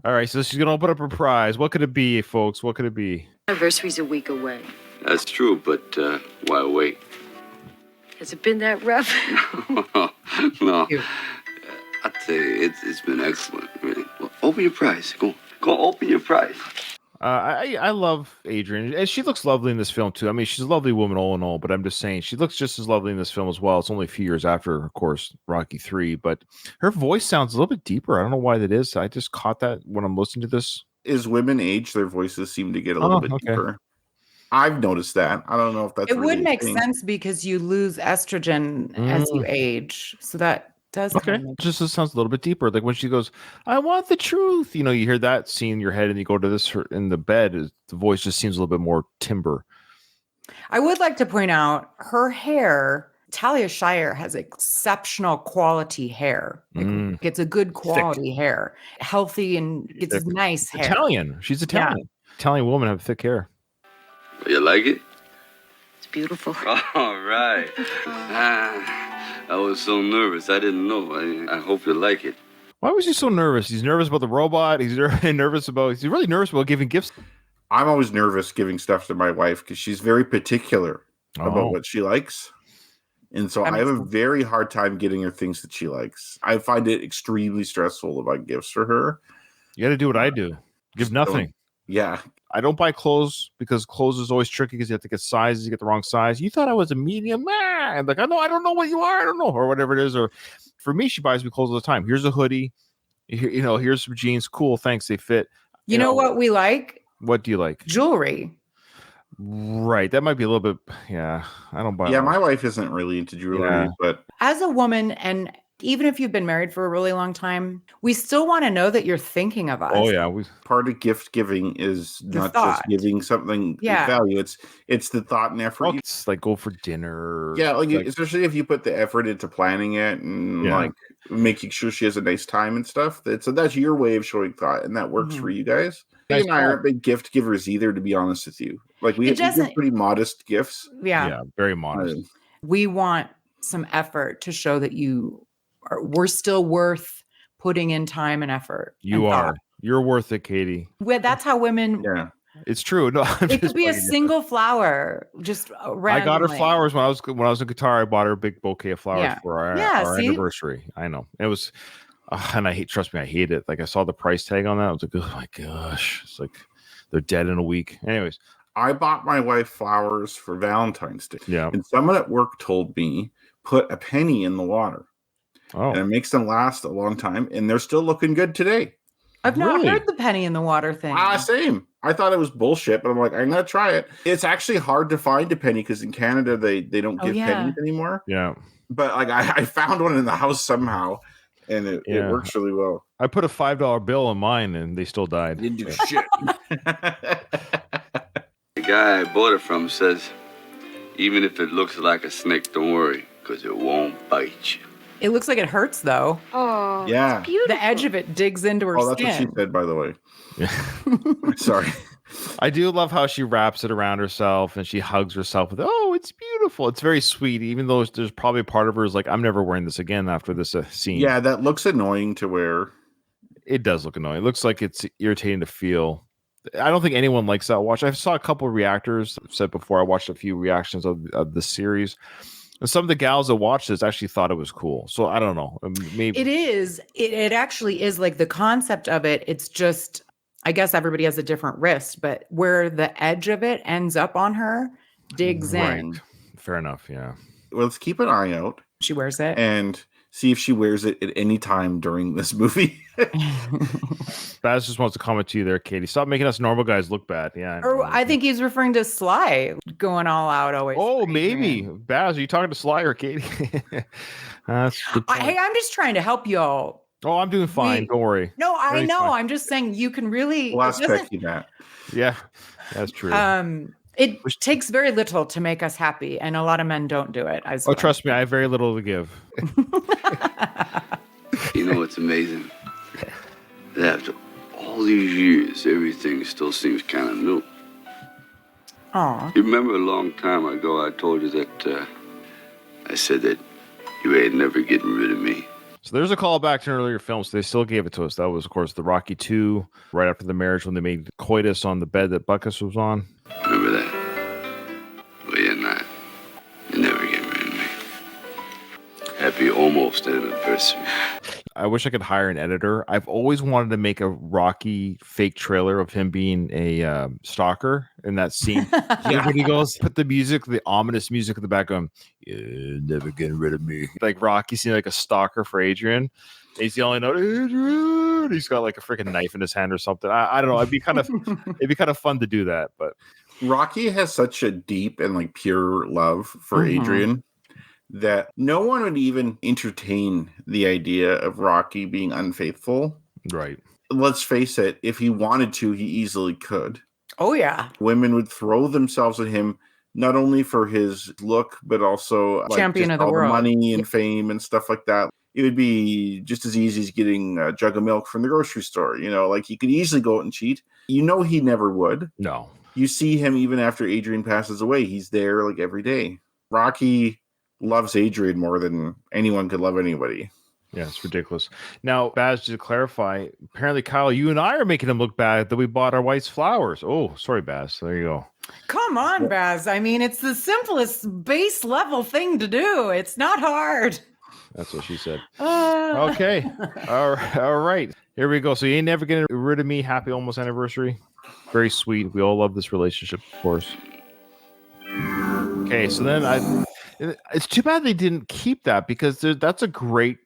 All right, so she's gonna open up her prize. What could it be, folks? What could it be? Anniversary's a week away. That's true, but why wait? Has it been that rough? No. I tell you, it's been excellent, really. Well, open your prize. Go open your prize. I love Adrian, and she looks lovely in this film too. I mean, she's a lovely woman all in all, but I'm just saying she looks just as lovely in this film as well. It's only a few years after, of course, Rocky 3, but her voice sounds a little bit deeper. I don't know why that is. I just caught that when I'm listening to this. As women age, their voices seem to get a little bit deeper. I've noticed that. I don't know if that's It really would a make thing. sense because you lose estrogen as you age. So that does Okay, kind of make just it sounds a little bit deeper. Like when she goes, "I want the truth," you know, you hear that scene in your head, and you go to this in the bed. The voice just seems a little bit more timber. I would like to point out her hair. Talia Shire has exceptional quality hair. Like, it's a good quality hair, healthy, and it's Thick. nice hair. Italian. She's Italian. Italian women have thick hair. You like it? It's beautiful. All right. I was so nervous. I didn't know. I hope you like it. Why was he so nervous? He's nervous about the robot. He's nervous about. He's really nervous about giving gifts. I'm always nervous giving stuff to my wife because she's very particular about what she likes. And so I have a very hard time getting her things that she likes. I find it extremely stressful to buy gifts for her. You got to do what I do. Give nothing. Yeah. I don't buy clothes because clothes is always tricky because you have to get sizes. You get the wrong size. You thought I was a medium. I'm like, I don't know what you are. I don't know, or whatever it is. Or for me, she buys me clothes all the time. Here's a hoodie. Here's some jeans. Cool, thanks. They fit. You know what we like? What do you like? Jewelry. Right. That might be a little bit. Yeah. I don't buy. Yeah, my wife isn't really into jewelry, but As a woman, and even if you've been married for a really long time, we still want to know that you're thinking of us. Oh yeah. part of gift giving is not thought. just giving something of value. It's the thought and effort. It's like go for dinner. Yeah, like especially if you put the effort into planning it and like making sure she has a nice time and stuff. That's your way of showing thought, and that works for you guys. Me and I aren't big gift givers either, to be honest with you. Like we give pretty modest gifts. Yeah, very modest. We want some effort to show that we're still worth putting in time and effort. You are. You're worth it, Katie. Well, that's how women. Yeah. It's true. No, it could be a single flower, just randomly. I got her flowers when I was in Qatar. I bought her a big bouquet of flowers for our anniversary. I know it was, and trust me, I hate it. Like I saw the price tag on that. I was like, oh my gosh, it's like they're dead in a week. Anyways, I bought my wife flowers for Valentine's Day. Yeah, and someone at work told me put a penny in the water. Oh, and it makes them last a long time, and they're still looking good today. I've not heard the penny in the water thing. Same. I thought it was bullshit, but I'm like, I'm gonna try it. It's actually hard to find a penny because in Canada they don't give pennies anymore. Yeah, but like I found one in the house somehow, and it works really well. I put a $5 bill in mine, and they still died. Didn't do shit. The guy I bought it from says, even if it looks like a snake, don't worry, because it won't bite you. It looks like it hurts, though. Oh, yeah. it's beautiful. The edge of it digs into her skin. Oh, that's what she said, by the way. Yeah. Sorry. I do love how she wraps it around herself and she hugs herself with, oh, it's beautiful. It's very sweet, even though there's probably part of her is like, I'm never wearing this again after this scene. Yeah, that looks annoying to wear. It does look annoying. It looks like it's irritating to feel. I don't think anyone likes that watch. I saw a couple of reactors. I've said before, I watched a few reactions of the series. And some of the gals that watched this actually thought it was cool. So I don't know. Maybe it is. It actually is, like the concept of it. It's just, I guess everybody has a different wrist, but where the edge of it ends up on her digs in. Fair enough. Yeah. Well, let's keep an eye out. She wears it. And see if she wears it at any time during this movie. Baz just wants to comment to you there, Katie. Stop making us normal guys look bad. Yeah. Or I think he's referring to Sly going all out always. Oh, maybe. Baz, are you talking to Sly or Katie? Hey, I'm just trying to help y'all. Oh, I'm doing fine. Don't worry. No, I Everything's know. fine. I'm just saying you can really. We'll It ask doesn't. Becky that. Yeah, that's true. It takes very little to make us happy, and a lot of men don't do it. Oh, trust me, I have very little to give. You know, it's amazing that after all these years, everything still seems kind of new. Aw. You remember a long time ago, I told you that I said that you ain't never getting rid of me. So there's a callback to an earlier film, so they still gave it to us. That was, of course, the Rocky 2, right after the marriage when they made coitus on the bed that Buckus was on. Remember that? Well, you're not. You're never getting rid of me. Happy almost anniversary. I wish I could hire an editor. I've always wanted to make a Rocky fake trailer of him being a stalker in that scene. When he goes, put the music, the ominous music in the background. You're never getting rid of me. Like Rocky seeing like a stalker for Adrian. He's yelling out, Adrian. He's got like a freaking knife in his hand or something. I don't know. It'd be kind of fun to do that. But Rocky has such a deep and like pure love for Mhm. Adrian that no one would even entertain the idea of Rocky being unfaithful. right. Let's face it, if he wanted to, he easily could. Oh yeah, Women would throw themselves at him, not only for his look, but also like Champion just of the all world. money and fame and stuff like that. It would be just as easy as getting a jug of milk from the grocery store. You know, like he could easily go out and cheat. You know, he never would. No. You see him even after Adrian passes away. He's there like every day. Rocky loves Adrian more than anyone could love anybody. Yeah, it's ridiculous. Now, Baz, to clarify, apparently, Kyle, you and I are making him look bad that we bought our wife's flowers. Oh, sorry, Baz. There you go. come on, Baz. I mean, it's the simplest base level thing to do. It's not hard. That's what she said. Uh, Okay. All right. Here we go. So you ain't never getting rid of me. Happy almost anniversary. Very sweet. We all love this relationship, of course. Okay, so then it's too bad they didn't keep that because that's a great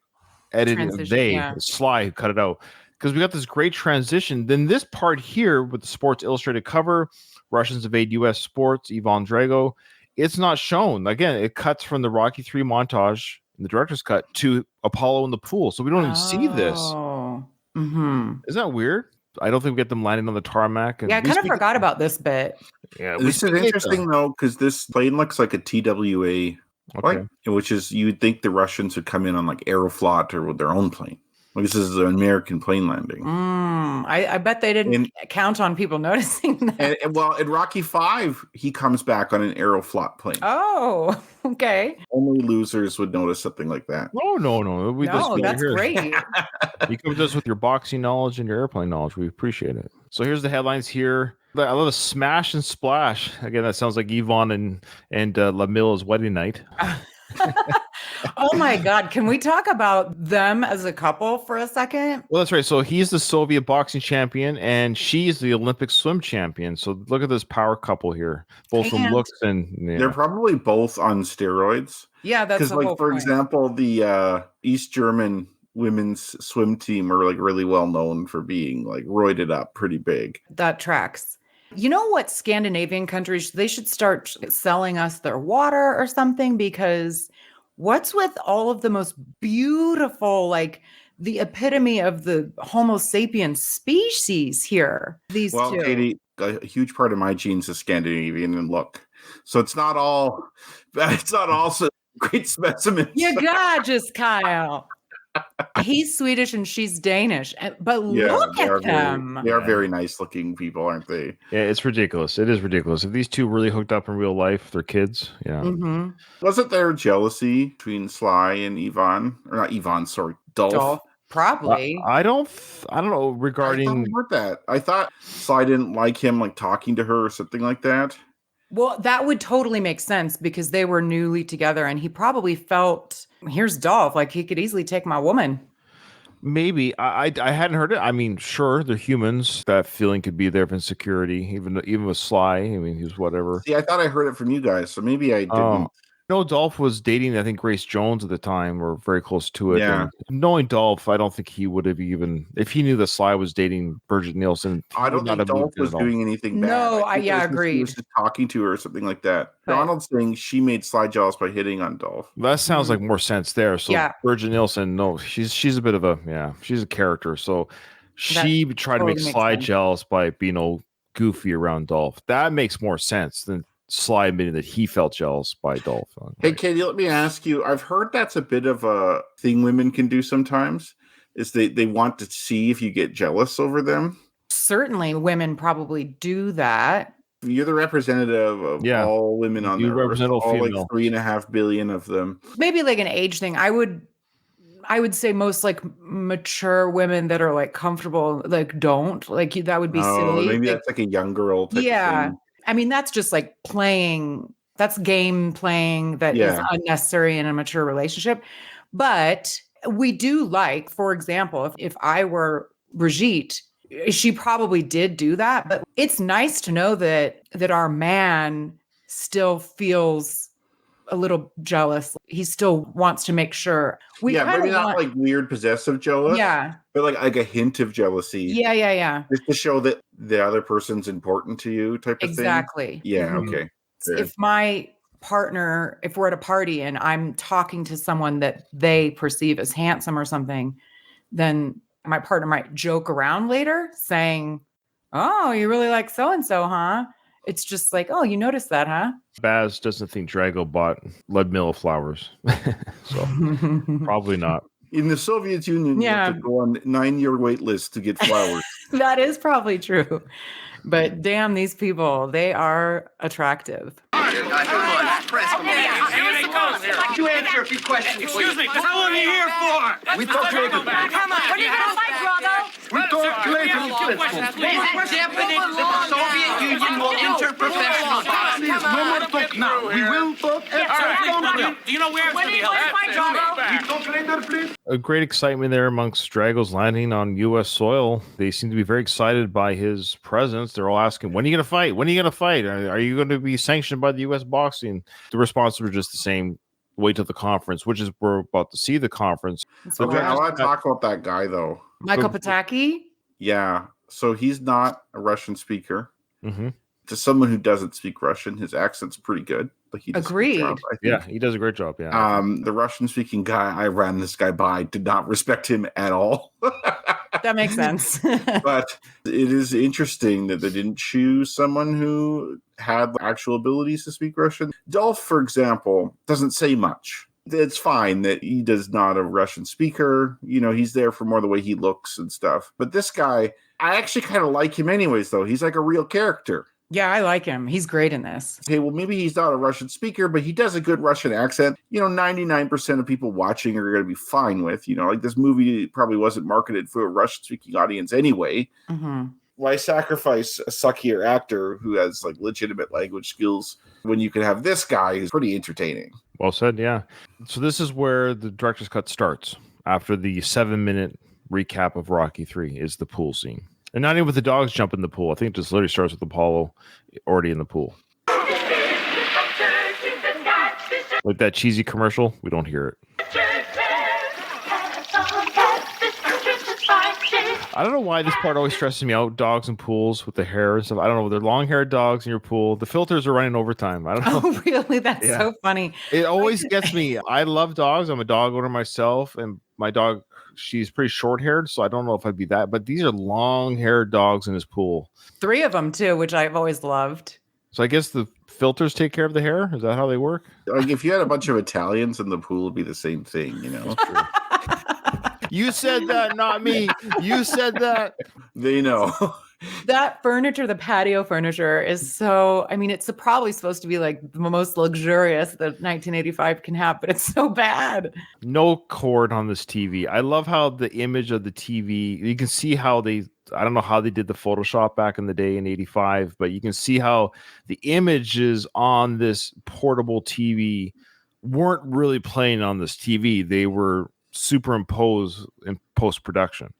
editing. Transition, yeah. Sly who cut it out because we got this great transition. Then this part here with the Sports Illustrated cover, Russians invade U.S. sports, Ivan Drago. It's not shown. Again, it cuts from the Rocky 3 montage in the director's cut to Apollo in the pool, so we don't even see this. Oh. Mhm. Isn't that weird? I don't think we get them landing on the tarmac. And Yeah, I we kind of speak- forgot about this bit. Yeah, This is interesting though, because this plane looks like a TWA, Okay. which is you'd think the Russians would come in on like Aeroflot or with their own plane. Like this is an American plane landing. I bet they didn't count on people noticing that. And well, in Rocky 5, he comes back on an Aeroflot plane. Oh, okay. Only losers would notice something like that. No. That's great. You come to us with your boxing knowledge and your airplane knowledge. We appreciate it. So here's the headlines here. I love a smash and splash. Again, that sounds like Yvonne and Lamilla's wedding night. Oh my God. Can we talk about them as a couple for a second? Well, that's right. So he's the Soviet boxing champion, and she's the Olympic swim champion. So look at this power couple here, both from And- looks and They're probably both on steroids. Yeah, that's Because, the like, whole for point. example, the East German women's swim team are like really well known for being like roided up pretty big. That tracks. You know what Scandinavian countries, they should start selling us their water or something, because what's with all of the most beautiful, like the epitome of the Homo sapiens species here? These Well, two. Katie, a huge part of my genes is Scandinavian and look. So it's not all so great specimens. You gorgeous, Kyle. He's Swedish and she's Danish. But look they are at them. They are very nice looking people, aren't they? Yeah, it's ridiculous. It is ridiculous. If these two really hooked up in real life, they're kids. Yeah. Mhm. Wasn't there jealousy between Sly and Yvonne? Or not Yvonne, sorry, Dolph. Dolph, probably. I don't know I regarding. thought I heard that. I thought Sly didn't like him like talking to her or something like that. Well, that would totally make sense because they were newly together and he probably felt, here's Dolph, like he could easily take my woman. Maybe I hadn't heard it. I mean, sure, they're humans. That feeling could be there of insecurity, even with Sly. I mean, he's whatever. See, I thought I heard it from you guys, so maybe I didn't. Oh, No, Dolph was dating, I think, Grace Jones at the time, or very close to it. Yeah. And knowing Dolph, I don't think he would have even, if he knew that Sly was dating Bridget Nielsen, he I would don't not think have Dolph moved in was at all. doing anything No, bad. yeah, He agreed. was just talking to her or something like that. But- Donald's saying she made Sly jealous by hitting on Dolph. That sounds like more sense there. So Yeah. Bridget Nielsen, no, she's a bit of a, she's a character. So she tried to make totally makes Sly sense. jealous by being all goofy around Dolph. That makes more sense than Sly admitting that he felt jealous by Dolph. Hey, Katie, let me ask you. I've heard that's a bit of a thing women can do sometimes, is they want to see if you get jealous over them. Certainly, women probably do that. You're the representative of all women on the You earth, represent all all female. like 3.5 billion of them. Maybe like an age thing. I would say most like mature women that are like comfortable, like don't like that would be silly. Maybe Like, that's like a young girl type of thing. I mean, that's just like playing. That's game playing that is unnecessary in a mature relationship. But we do like, for example, if I were Brigitte, she probably did do that. But it's nice to know that our man still feels a little jealous. He still wants to make sure. Maybe not like weird possessive jealous. Yeah. But like a hint of jealousy. Yeah. Just to show that the other person's important to you type of thing. Exactly. Yeah, Mhm. okay. Fair. If my partner, if we're at a party and I'm talking to someone that they perceive as handsome or something, then my partner might joke around later saying, "Oh, you really like so-and-so, huh?" It's just like, "Oh, you noticed that, huh?" Baz doesn't think Drago bought Ludmilla flowers. So probably not. In the Soviet Union, you have to go on 9-year wait list to get flowers. That is probably true. But damn, these people, they are attractive. You answer a few questions. Excuse me, how long are you here for? We talk later. Come on. When are you gonna fight, Drago? We talk later. This Definite that the Soviet Union will enter professional boxing. Please, no more talk now. We will talk Do you know where it's going to be held? We talk later, please. A great excitement there amongst Drago's landing on U.S. soil. They seem to be very excited by his presence. They're all asking, when are you going to fight? When are you going to fight? Are you going to be sanctioned by the U.S. boxing? The responses were just the same. Wait till the conference, which is we're about to see the conference. Okay, I want to talk about that guy, though. Michael Pataki? Yeah. So he's not a Russian speaker. Mm-hmm. To someone who doesn't speak Russian, his accent's pretty good. Like he does a good Agreed. job, I think. Yeah, he does a great job. Yeah. The Russian-speaking guy I ran this guy by did not respect him at all. That makes sense. But it is interesting that they didn't choose someone who had actual abilities to speak Russian. Dolph, for example, doesn't say much. It's fine that he does not a Russian speaker. You know, he's there for more the way he looks and stuff. But this guy, I actually kind of like him anyways, though. He's like a real character. Yeah, I like him. He's great in this. Okay, well, maybe he's not a Russian speaker, but he does a good Russian accent. 99% of people watching are going to be fine with. Like this movie probably wasn't marketed for a Russian-speaking audience anyway. Mm-hmm. Why sacrifice a suckier actor who has like legitimate language skills when you can have this guy who's pretty entertaining? Well said. Yeah. So this is where the director's cut starts. After the 7-minute recap of Rocky 3 is the pool scene. And not even with the dogs jump in the pool. I think it just literally starts with Apollo already in the pool. Like that cheesy commercial, we don't hear it. I don't know why this part always stresses me out. Dogs and pools with the hair and stuff. I don't know. They're long-haired dogs in your pool. The filters are running overtime. I don't know. Oh, really? That's so funny. It always gets me. I love dogs. I'm a dog owner myself, and my dog, she's pretty short-haired, so I don't know if I'd be that. But these are long-haired dogs in his pool. 3 of them too, which I've always loved. So I guess the filters take care of the hair. Is that how they work? Like if you had a bunch of Italians in the pool, it'd be the same thing, You said that, not me. You said that. They know. That furniture, the patio furniture, is so. I mean, it's probably supposed to be like the most luxurious that 1985 can have, but it's so bad. No cord on this TV. I love how the image of the TV. You can see how they. I don't know how they did the Photoshop back in the day in 85, but you can see how the images on this portable TV weren't really playing on this TV. They were superimposed in post-production.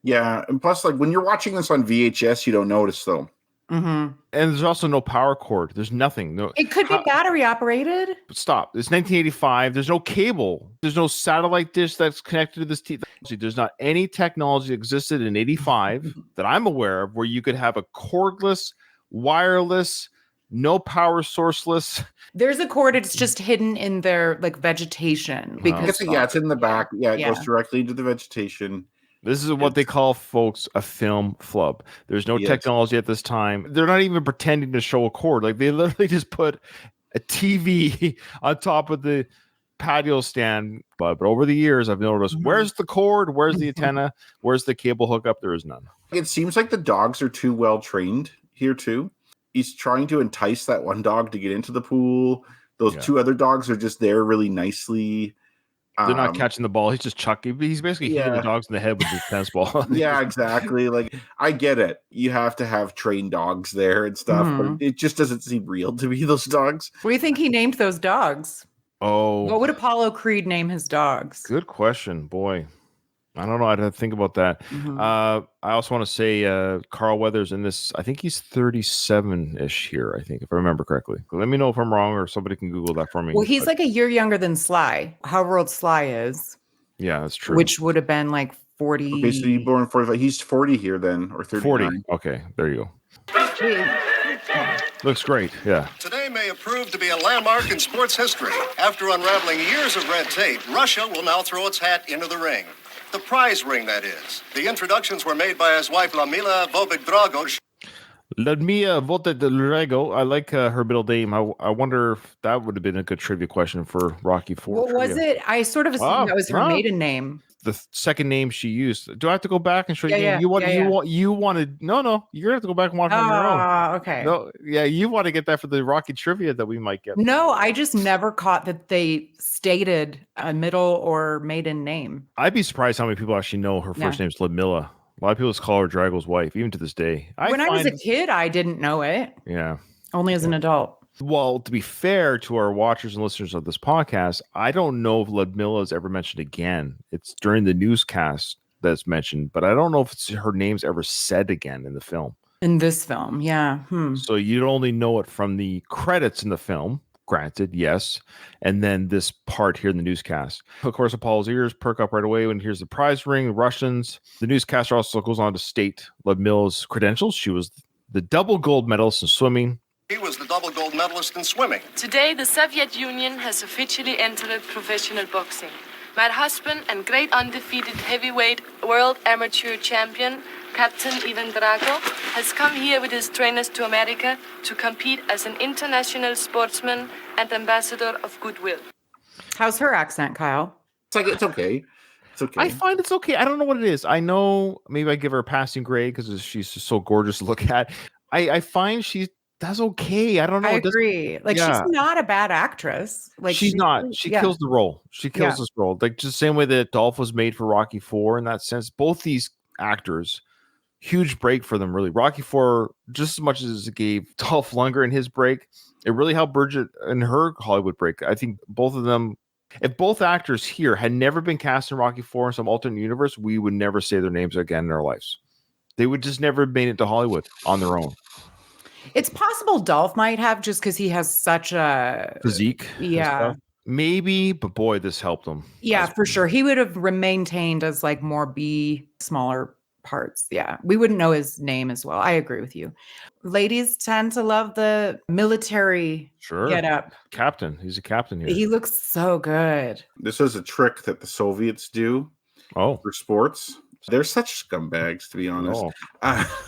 Yeah, and plus, like when you're watching this on VHS, you don't notice though. Mm-hmm. And there's also no power cord. There's nothing. No, It could be battery operated. stop. It's 1985. There's no cable. There's no satellite dish that's connected to this TV. There's not any technology that existed in 85 that I'm aware of where you could have a cordless, wireless, no power sourceless. There's a cord. It's just hidden in their like vegetation because It's in the back. Yeah, it Yeah. goes directly into the vegetation. This is what they call, folks, a film flub. There's no Yes. technology at this time. They're not even pretending to show a cord. Like they literally just put a TV on top of the patio stand. But over the years, I've noticed where's the cord? Where's the antenna? Where's the cable hookup? There is none. It seems like the dogs are too well trained here too. He's trying to entice that one dog to get into the pool. Those Yeah. two other dogs are just there really nicely. They're not catching the ball. He's just chucking. He's basically hitting the Yeah. dogs in the head with his tennis ball. Yeah, exactly. Like I get it. You have to have trained dogs there and stuff, Mhm. but it just doesn't seem real to me. Those dogs. What do you think he named those dogs? Oh, What would Apollo Creed name his dogs? good question, boy. I don't know. I'd have to think about that. Mhm. I also want to say Carl Weathers in this. I think he's 37-ish here. I think, if I remember correctly. Let me know if I'm wrong, or somebody can Google that for me. Well, he's But, like a year younger than Sly. However old Sly is, yeah, that's true. which would have been like 40. Basically born 45. He's 40 here then, or 39. 40. Okay, there you go. Looks great. Yeah. Today may prove to be a landmark in sports history. After unraveling years of red tape, Russia will now throw its hat into the ring. The prize ring, that is. The introductions were made by his wife, Lamila Vovik-Drago. Ludmila Volta-Delrego. I like her middle name. I wonder if that would have been a good trivia question for Rocky IV. What was trivia. it? I sort of assumed that was her wow. maiden name. The second name she used. Do I have to go back and show you? Yeah, yeah, you want yeah, you yeah. want you wanted you're gonna have to go back and watch it on your own. Ah, okay. No, yeah, you want to get that for the Rocky trivia that we might get. No, I just never caught that they stated a middle or maiden name. I'd be surprised how many people actually know her first Yeah. name's Ludmilla. A lot of people just call her Drago's wife, even to this day. When I was a kid, I didn't know it. yeah. Only as an adult. Well, to be fair to our watchers and listeners of this podcast, I don't know if Ludmilla is ever mentioned again. It's during the newscast that's mentioned, but I don't know if her name's ever said again in the film. In this film, yeah. So you'd only know it from the credits in the film, granted, yes, and then this part here in the newscast. Of course, Apollo's ears perk up right away when he hears the prize ring, the Russians. The newscaster also goes on to state Ludmilla's credentials. She was the double gold medalist in swimming. He was the double gold medalist in swimming. Today, the Soviet Union has officially entered professional boxing. My husband and great undefeated heavyweight world amateur champion, Captain Ivan Drago, has come here with his trainers to America to compete as an international sportsman and ambassador of goodwill. How's her accent, Kyle? It's okay. It's okay. I find it's okay. I don't know what it is. I know maybe I give her a passing grade because she's just so gorgeous to look at. I find that's okay. I don't know. I It doesn't- agree. Like yeah. she's not a bad actress. Like she's not. She yeah. kills the role. She kills this role. Like just the same way that Dolph was made for Rocky IV in that sense. Both these actors, huge break for them, really. Rocky IV, just as much as it gave Dolph Lundgren his break, it really helped Bridget and her Hollywood break. I think both of them, if both actors here had never been cast in Rocky IV in some alternate universe, we would never say their names again in our lives. They would just never have made it to Hollywood on their own. It's possible Dolph might have just because he has such a Physique. and Yeah. stuff. Maybe, but boy, this helped him. Yeah, for sure. He would have maintained as like more B, smaller parts. Yeah. We wouldn't know his name as well. I agree with you. Ladies tend to love the military Sure. get up. Captain. He's a captain here. He looks so good. This is a trick that the Soviets do Oh. for sports. They're such scumbags, to be honest. Oh.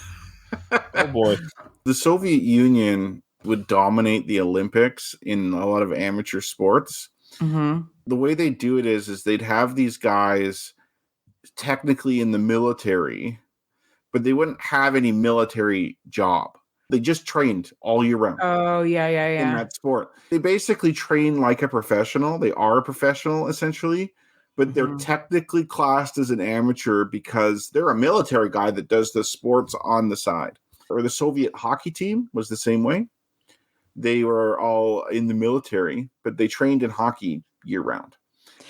Oh boy. The Soviet Union would dominate the Olympics in a lot of amateur sports. Mm-hmm. The way they do it is they'd have these guys technically in the military, but they wouldn't have any military job. They just trained all year round Oh, yeah, yeah, in yeah. that sport. They basically train like a professional. They are a professional essentially, but they're Mhm. technically classed as an amateur because they're a military guy that does the sports on the side. Or the Soviet hockey team was the same way. They were all in the military, but they trained in hockey year round.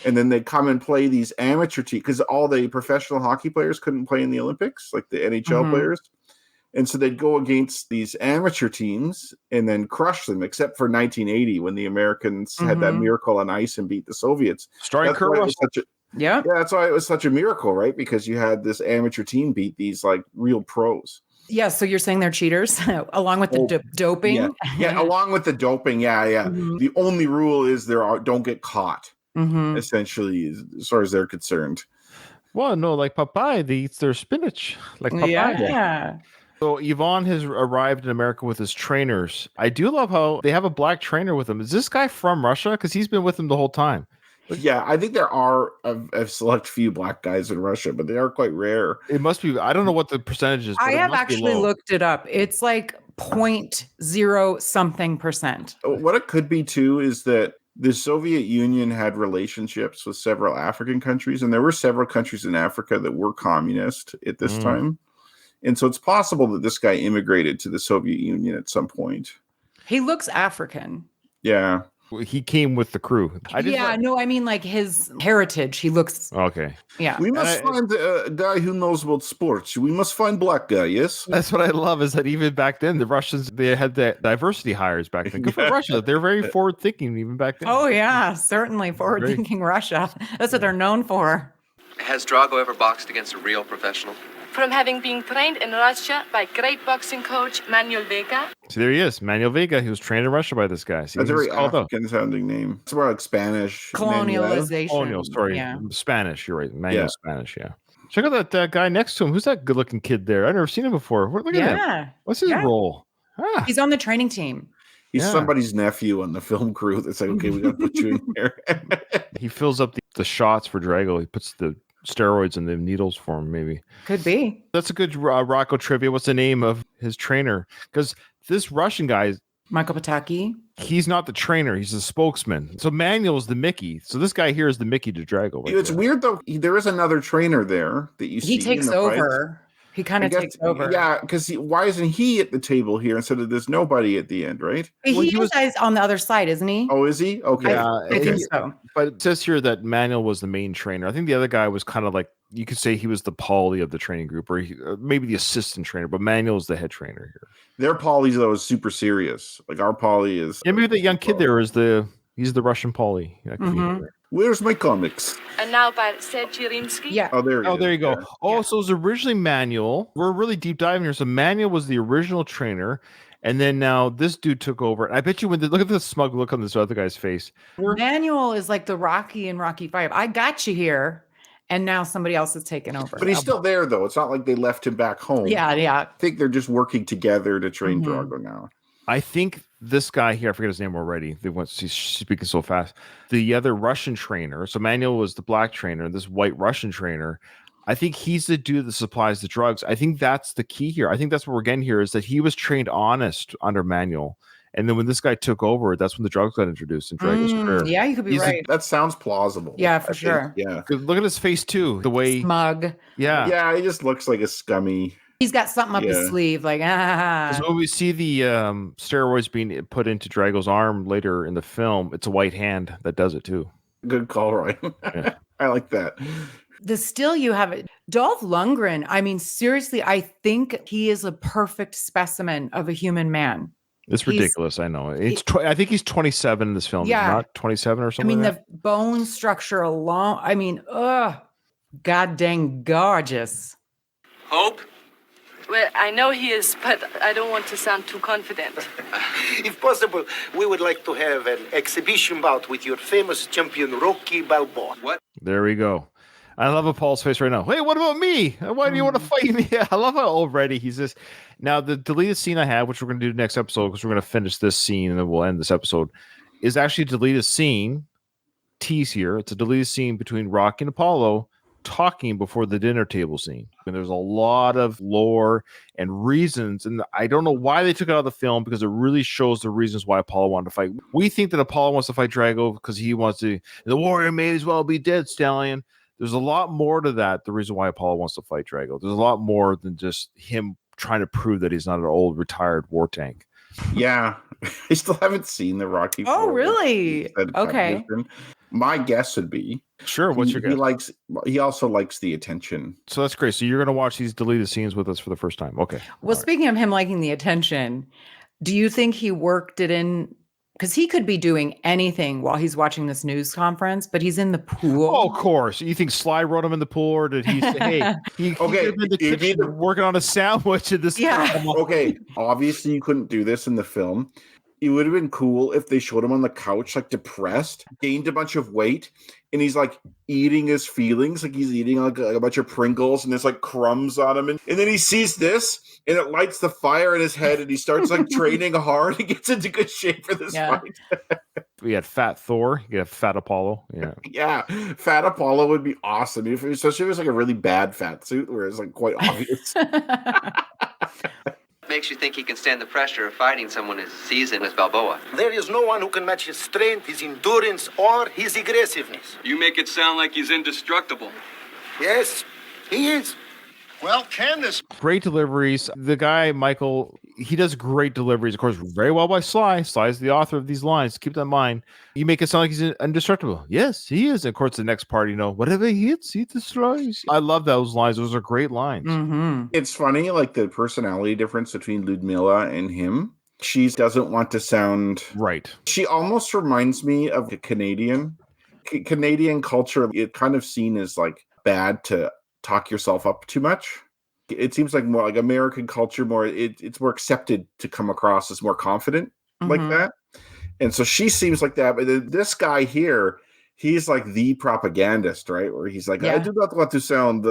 And then they come and play these amateur teams because all the professional hockey players couldn't play in the Olympics, like the NHL Mhm. players. And so they'd go against these amateur teams and then crush them, except for 1980 when the Americans had that miracle on ice and beat the Soviets. Starring That's Kurt why it Russell. was yeah, that's why it was such a miracle, right? Because you had this amateur team beat these like real pros. Yeah, so you're saying they're cheaters along with the doping? Yeah, along with the doping. Yeah. The only rule is don't get caught, essentially, as far as they're concerned. Well, no, like Popeye, they eat their spinach. Like Popeye. Yeah. So Yvonne has arrived in America with his trainers. I do love how they have a black trainer with him. Is this guy from Russia? Because he's been with them the whole time. Yeah, I think there are a select few black guys in Russia, but they are quite rare. It must be. I don't know what the percentage is. But I have actually looked it up. It's like 0.0 something percent. What it could be too is that the Soviet Union had relationships with several African countries, and there were several countries in Africa that were communist at this time. And so it's possible that this guy immigrated to the Soviet Union at some point. He looks African. Yeah. He came with the crew. I mean like his heritage. He looks okay. Yeah. We must find a guy who knows about sports. We must find black guy, yes? That's what I love is that even back then, the Russians, they had the diversity hires back then. Good for Russia. They're very forward thinking even back then. Oh, yeah. Certainly forward thinking Russia. That's what they're known for. Has Drago ever boxed against a real professional? From having been trained in Russia by great boxing coach Manuel Vega. So there he is, Manuel Vega. He was trained in Russia by this guy. That's a very African-sounding name. It's more like Spanish. Colonialization. Colonial, sorry. Yeah. Spanish, you're right. Manuel Spanish, yeah. Check out that guy next to him. Who's that good-looking kid there? I've never seen him before. Look at him. What's his role? He's on the training team. He's somebody's nephew on the film crew that's like, okay, we got to put you in here. He fills up the shots for Drago. He puts the steroids and the needles for him, maybe. Could be. That's a good Rocco trivia. What's the name of his trainer? Because this Russian guy, Michael Pataki, he's not the trainer. He's the spokesman. So Manuel's the Mickey. So this guy here is the Mickey to Drago. Right it's weird, though. There is another trainer there that you see. He takes over. Fights. He kind of takes over. Yeah, because why isn't he at the table here instead of there's nobody at the end, right? He was on the other side, isn't he? Oh, is he? Okay. I think so. But it says here that Manuel was the main trainer. I think the other guy was kind of like, you could say he was the Paulie of the training group, or maybe the assistant trainer, but Manuel is the head trainer here. Their Paulie, though, is super serious. Like our Paulie is. Yeah, maybe the young kid there is he's the Russian Paulie. Where's my comics? And now by Sergei Rimsky. Yeah. Oh, there you go. Yeah. Oh, so it was originally Manuel. We're really deep diving here. So Manuel was the original trainer. And then now this dude took over. I bet you look at the smug look on this other guy's face. Manuel is like the Rocky in Rocky 5. I got you here. And now somebody else has taken over. But he's still there, though. It's not like they left him back home. Yeah. I think they're just working together to train Drago now. I think this guy here, I forget his name already. He's speaking so fast. The other Russian trainer, so Manuel was the black trainer, this white Russian trainer. I think he's the dude that supplies the drugs. I think that's the key here. I think that's what we're getting here is that he was trained honest under Manuel. And then when this guy took over, that's when the drugs got introduced in Drago's career. Yeah, you could be right. That sounds plausible. Yeah, for sure. Yeah. Look at his face, too. The way... Smug. Yeah. Yeah, he just looks like a scummy... He's got something up his sleeve, like So when we see the steroids being put into Drago's arm later in the film, it's a white hand that does it too. Good call, Ryan. Yeah. I like that. The still you have it. Dolph Lundgren, I mean, seriously, I think he is a perfect specimen of a human man. It's ridiculous. I know. I think he's 27 in this film. Yeah. Not 27 or something. I mean, like the bone structure alone. I mean, god dang gorgeous. Hope? Well, I know he is, but I don't want to sound too confident. If possible, we would like to have an exhibition bout with your famous champion, Rocky Balboa. What? There we go. I love Paul's face right now. Hey, what about me? Why do you want to fight me? I love how already he's just... Now, the deleted scene I have, which we're going to do next episode, because we're going to finish this scene and then we'll end this episode, is actually a deleted scene. Tease here. It's a deleted scene between Rocky and Apollo talking before the dinner table scene. And there's a lot of lore and reasons, and I don't know why they took it out of the film, because it really shows the reasons why Apollo wanted to fight. We think that Apollo wants to fight Drago because he wants to... The warrior may as well be dead, Stallion. There's a lot more to that, the reason why Apollo wants to fight Drago. There's a lot more than just him trying to prove that he's not an old, retired war tank. Yeah. I still haven't seen the Rocky. Oh, really? Okay. My guess would be Sure. What's your guess? He also likes the attention. So that's great. So you're going to watch these deleted scenes with us for the first time. Okay. Well, speaking of him liking the attention, do you think he worked it in? Because he could be doing anything while he's watching this news conference, but he's in the pool. Oh, of course. You think Sly wrote him in the pool, or did he say, hey, he could have been in the kitchen working on a sandwich at this time? Okay. Obviously, you couldn't do this in the film. It would have been cool if they showed him on the couch, like depressed, gained a bunch of weight, and he's like eating his feelings, like he's eating like a bunch of Pringles, and there's like crumbs on him, and then he sees this, and it lights the fire in his head, and he starts like training hard. He gets into good shape for this fight. We had Fat Thor. You have Fat Apollo. Yeah, yeah. Fat Apollo would be awesome, especially if it was like a really bad fat suit where it's like quite obvious. Makes you think he can stand the pressure of fighting someone as seasoned as Balboa. There is no one who can match his strength, his endurance, or his aggressiveness. You make it sound like he's indestructible. Yes, he is. Well, can this... Great deliveries. The guy, Michael, he does great deliveries. Of course, very well by Sly. Sly is the author of these lines. Keep that in mind. You make it sound like he's indestructible. Yes, he is. And of course, the next part, whatever he hits, he destroys. I love those lines. Those are great lines. Mm-hmm. It's funny, like the personality difference between Ludmilla and him. She doesn't want to sound... Right. She almost reminds me of a Canadian. Canadian culture, it's kind of seen as like bad to talk yourself up too much. It seems like more like American culture, it's more accepted to come across as more confident like that. And so she seems like that. But then this guy here, he's like the propagandist, right? Where he's like, I do not want to sound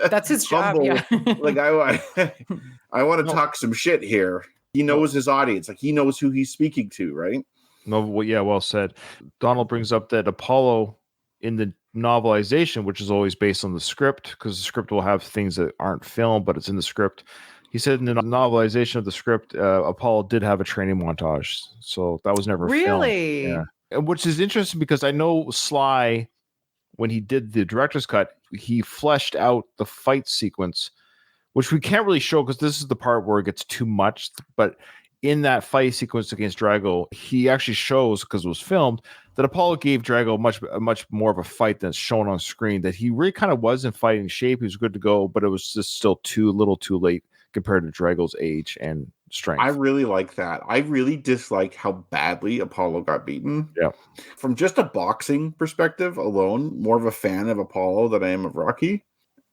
that's his job. humble. Yeah. Like I want to talk some shit here. He knows his audience, like he knows who he's speaking to, right? No, well, yeah, well said. Donald brings up that Apollo in the novelization, which is always based on the script, because the script will have things that aren't filmed, but it's in the script. He said in the novelization of the script, Apollo did have a training montage, so that was never really filmed. Yeah, which is interesting because I know Sly, when he did the director's cut, he fleshed out the fight sequence, which we can't really show because this is the part where it gets too much. But in that fight sequence against Drago, he actually shows, because it was filmed, that Apollo gave Drago much more of a fight than shown on screen, that he really kind of was in fighting shape. He was good to go, but it was just still too late compared to Drago's age and strength. I really like that. I really dislike how badly Apollo got beaten. Yeah. From just a boxing perspective alone, more of a fan of Apollo than I am of Rocky.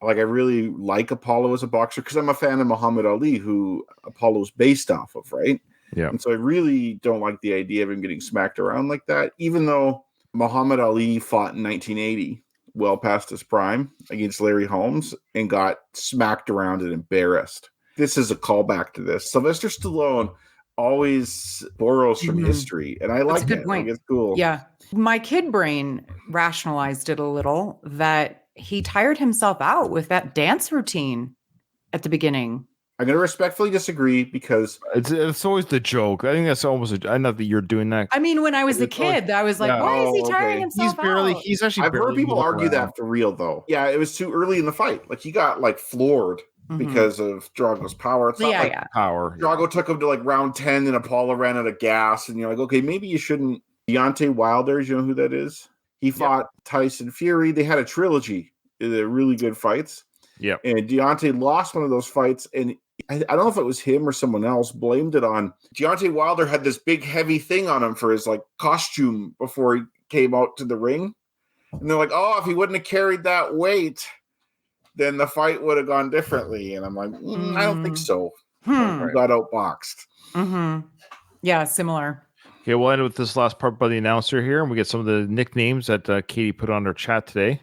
Like, I really like Apollo as a boxer because I'm a fan of Muhammad Ali, who Apollo's based off of, right? Yeah. And so I really don't like the idea of him getting smacked around like that, even though Muhammad Ali fought in 1980, well past his prime, against Larry Holmes, and got smacked around and embarrassed. This is a callback to this. Sylvester Stallone always borrows from history, and I like it. Like, it's cool. Yeah. My kid brain rationalized it a little, that he tired himself out with that dance routine at the beginning. I'm going to respectfully disagree because it's always the joke. I think that's almost I know that you're doing that. I mean, when I was a kid, I was like, why is he tiring himself out? He's actually I've heard people argue that for real, though. Yeah, it was too early in the fight. Like, he got like floored because of Drago's power. It's not like power. Drago took him to like round 10 and Apollo ran out of gas. And you're like, okay, maybe you shouldn't. Deontay Wilder, you know who that is? He fought Tyson Fury. They had a trilogy. They're really good fights. Yeah. And Deontay lost one of those fights, and I don't know if it was him or someone else blamed it on Deontay Wilder. Had this big heavy thing on him for his like costume before he came out to the ring, and they're like, "Oh, if he wouldn't have carried that weight, then the fight would have gone differently." And I'm like, I don't think so. He got outboxed. Yeah, similar. Okay, we'll end with this last part by the announcer here, and we get some of the nicknames that Katie put on her chat today.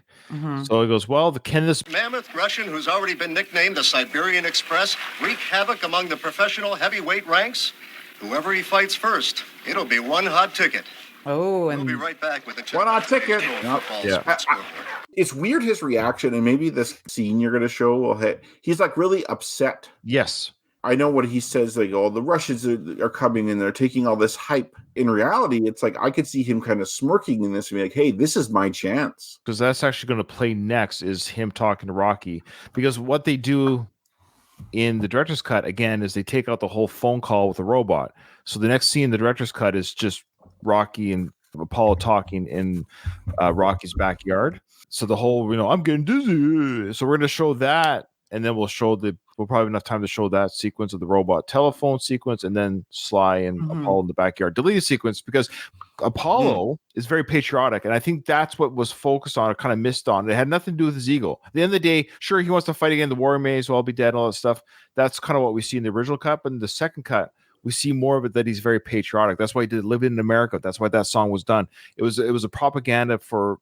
So he goes, well, the Kenneth Mammoth Russian, who's already been nicknamed the Siberian Express, wreak havoc among the professional heavyweight ranks. Whoever he fights first, it'll be one hot ticket. Oh, and we'll be right back with the one hot ticket. It's weird, his reaction, and maybe this scene you're going to show will hit. He's like really upset. Yes. I know what he says, like, oh, the Russians are coming and they're taking all this hype. In reality, it's like I could see him kind of smirking in this and be like, hey, this is my chance. Because that's actually going to play next is him talking to Rocky. Because what they do in the director's cut, again, is they take out the whole phone call with the robot. So the next scene in the director's cut is just Rocky and Apollo talking in Rocky's backyard. So the whole, I'm getting dizzy. So we're going to show that, and then we'll probably have enough time to show that sequence of the robot telephone sequence, and then Sly and Apollo in the backyard deleted sequence, because Apollo is very patriotic, and I think that's what was focused on or kind of missed on. It had nothing to do with his ego. At the end of the day, sure, he wants to fight again. The warrior may as well be dead, all that stuff. That's kind of what we see in the original cut, but in the second cut, we see more of it, that he's very patriotic. That's why he did Live in America. That's why that song was done. It was a propaganda for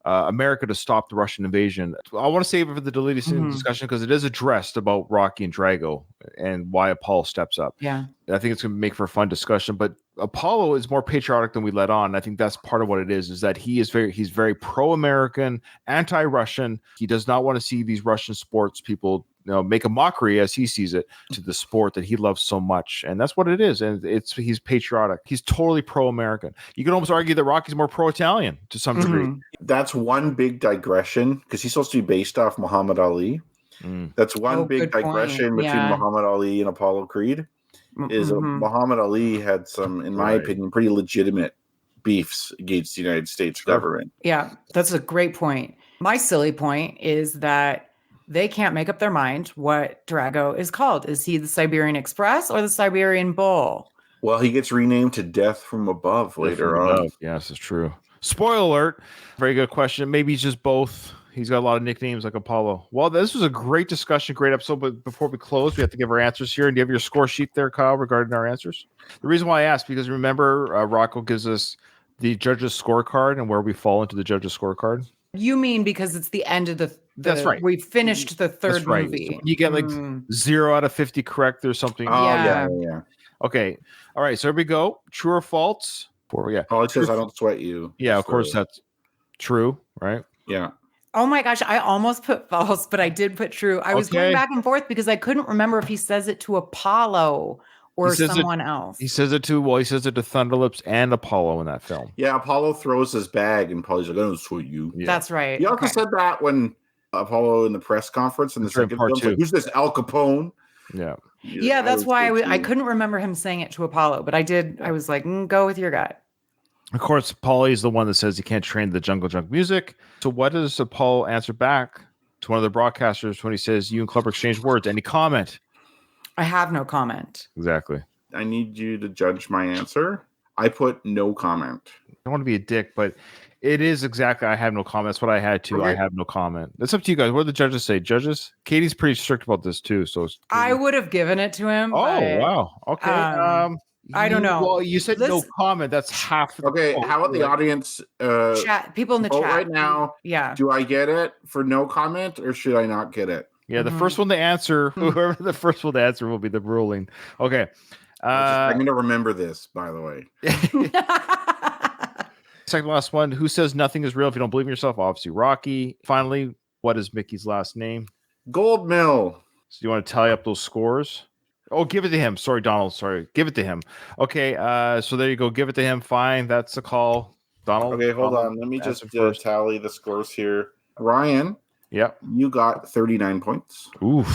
America to stop the Russian invasion. I want to save it for the deleted scene discussion, because it is addressed about Rocky and Drago and why Apollo steps up. Yeah. I think it's going to make for a fun discussion, but Apollo is more patriotic than we let on. I think that's part of what it is that he's very pro-American, anti-Russian. He does not want to see these Russian sports people make a mockery, as he sees it, to the sport that he loves so much. And that's what it is. And he's patriotic. He's totally pro-American. You can almost argue that Rocky's more pro-Italian to some degree. That's one big digression, because he's supposed to be based off Muhammad Ali. That's one big digression between Muhammad Ali and Apollo Creed. Is Muhammad Ali had some, in my opinion, pretty legitimate beefs against the United States government. Yeah, that's a great point. My silly point is that they can't make up their mind what Drago is called. Is he the Siberian Express or the Siberian Bull? Well, he gets renamed to Death from Above later on. Yes, it's true. Spoiler alert. Very good question. Maybe he's just both. He's got a lot of nicknames like Apollo. Well, this was a great discussion, great episode. But before we close, we have to give our answers here. And do you have your score sheet there, Kyle, regarding our answers? The reason why I asked, because remember, Rocco gives us the judge's scorecard and where we fall into the judge's scorecard. You mean because it's the end of the that's right. We finished the third movie. So you get like 0 out of 50 correct or something. Oh, yeah. Okay. All right. So here we go. True or false? Polly says, I don't sweat you. Yeah, of course that's true, right? Yeah. Oh my gosh, I almost put false, but I did put true. I was going back and forth because I couldn't remember if he says it to Apollo or someone else. He says it to Thunderlips and Apollo in that film. Yeah, Apollo throws his bag and Polly's like, I don't sweat you. Yeah. That's right. He also said that when Apollo in the press conference in the second film, like, who's this Al Capone? Yeah. Yeah, that's why I couldn't remember him saying it to Apollo, but I did. I was like, go with your gut. Of course, Paulie is the one that says he can't train the jungle junk music. So what does Apollo answer back to one of the broadcasters when he says you and Clubber exchanged words? Any comment? I have no comment. Exactly. I need you to judge my answer. I put no comment. I don't want to be a dick, but it is exactly I have no comment. That's what I had too. Okay. I have no comment. It's up to you guys. What do the judges say? Judges? Katie's pretty strict about this too. So I would have given it to him. Oh, wow. Okay. I don't know. Well, you said no comment. That's half. Okay, how about the audience? Chat people in the chat right now. Yeah. Do I get it for no comment, or should I not get it? Yeah, the first one to answer, whoever the first one to answer will be the ruling. Okay. I'm going to remember this, by the way. Second last one. Who says nothing is real if you don't believe in yourself? Obviously, Rocky. Finally, what is Mickey's last name? Goldmill. So you want to tally up those scores? Oh, give it to him. Sorry, Donald. Sorry. Give it to him. Okay. So there you go. Give it to him. Fine. That's the call. Donald. Okay, hold on. Let me just tally the scores here. Ryan. Yep. You got 39 points. Oof.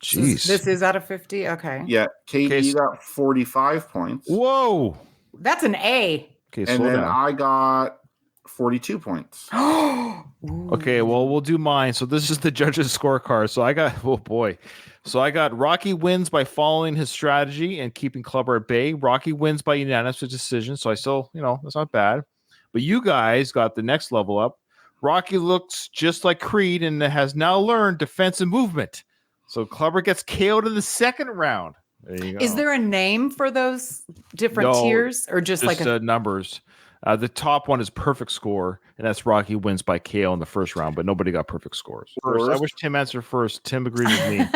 Jeez. This is out of 50? Okay. Yeah. Katie, you got 45 points. Whoa. That's an A. Okay, and then I got 42 points. Okay, well, we'll do mine. So this is the judges' scorecard. So I got, oh boy. So I got Rocky wins by following his strategy and keeping Clubber at bay. Rocky wins by unanimous decision. So I still, that's not bad. But you guys got the next level up. Rocky looks just like Creed and has now learned defense and movement. So Clubber gets KO'd in the second round. There you go. Is there a name for those different tiers or just like numbers? The top one is perfect score, and that's Rocky wins by KO in the first round, but nobody got perfect scores. First, I wish Tim answered first. Tim agreed with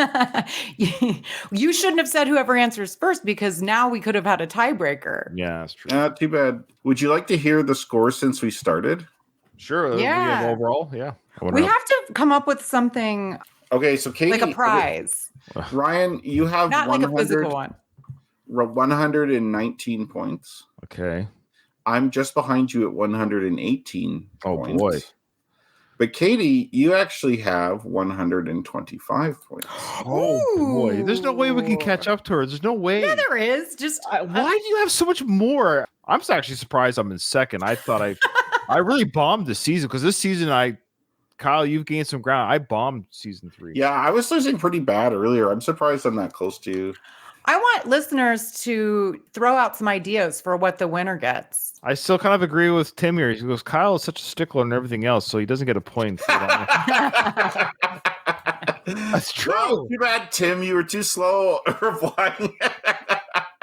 me. You shouldn't have said whoever answers first because now we could have had a tiebreaker. Yeah, that's true. Too bad. Would you like to hear the scores since we started? Sure. Yeah. Overall, yeah. We have to come up with something. Okay, so Katie, like a prize. Ryan, you have not like a physical one. 119 points. Okay. I'm just behind you at 118 points. Boy. But Katie, you actually have 125 points. Oh boy. There's no way we can catch up to her. There's no way. Yeah, there is. Just why do you have so much more? I'm actually surprised I'm in second. I thought I really bombed the season because this season Kyle, you've gained some ground. I bombed season 3. Yeah, I was losing pretty bad earlier. I'm surprised I'm that close to you. I want listeners to throw out some ideas for what the winner gets. I still kind of agree with Tim here. He goes, Kyle is such a stickler and everything else, so he doesn't get a point for that. That's true. Well, too bad, Tim. You were too slow replying.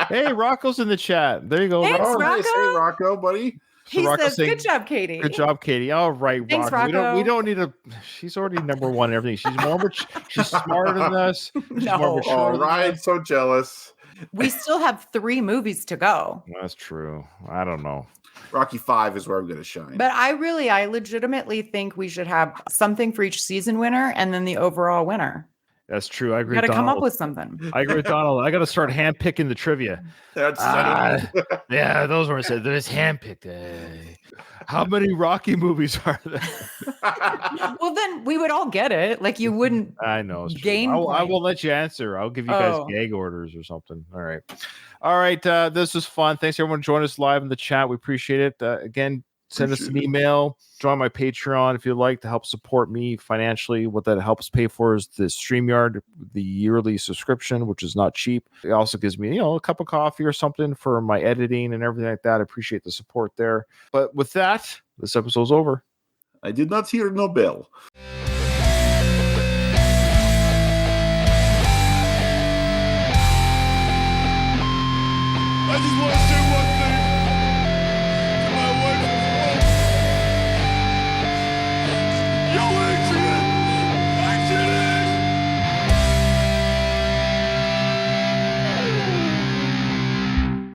Hey, Rocco's in the chat. There you go. Thanks, Rocco. Rocco. Nice. Hey, Rocco, buddy. He Rocco says, saying, "Good job, Katie." Good job, Katie. All right, Thanks, Rocco. We Rocco. don't need a. She's already number one in everything. She's more she's smarter than us. She's No. more mature Oh, than Ryan's us. so jealous. We still have 3 movies to go. That's true. I don't know. Rocky 5 is where I'm going to shine. But I legitimately think we should have something for each season winner and then the overall winner. That's true. I agree. Got to with come up Donald. with something. I agree with Donald. I got to start handpicking the trivia. That's Yeah, those were said. There's handpicked. How many Rocky movies are there? Well, then we would all get it. Like you wouldn't. I know. It's true. Gain I point. will let you answer. I'll give you guys Oh. gag orders or something. All right. All right. This was fun. Thanks everyone joining us live in the chat. We appreciate it. Again, send us an email. Join my Patreon if you'd like to help support me financially. What that helps pay for is the StreamYard, the yearly subscription, which is not cheap. It also gives me, a cup of coffee or something for my editing and everything like that. I appreciate the support there. But with that, this episode's over. I did not hear no bell.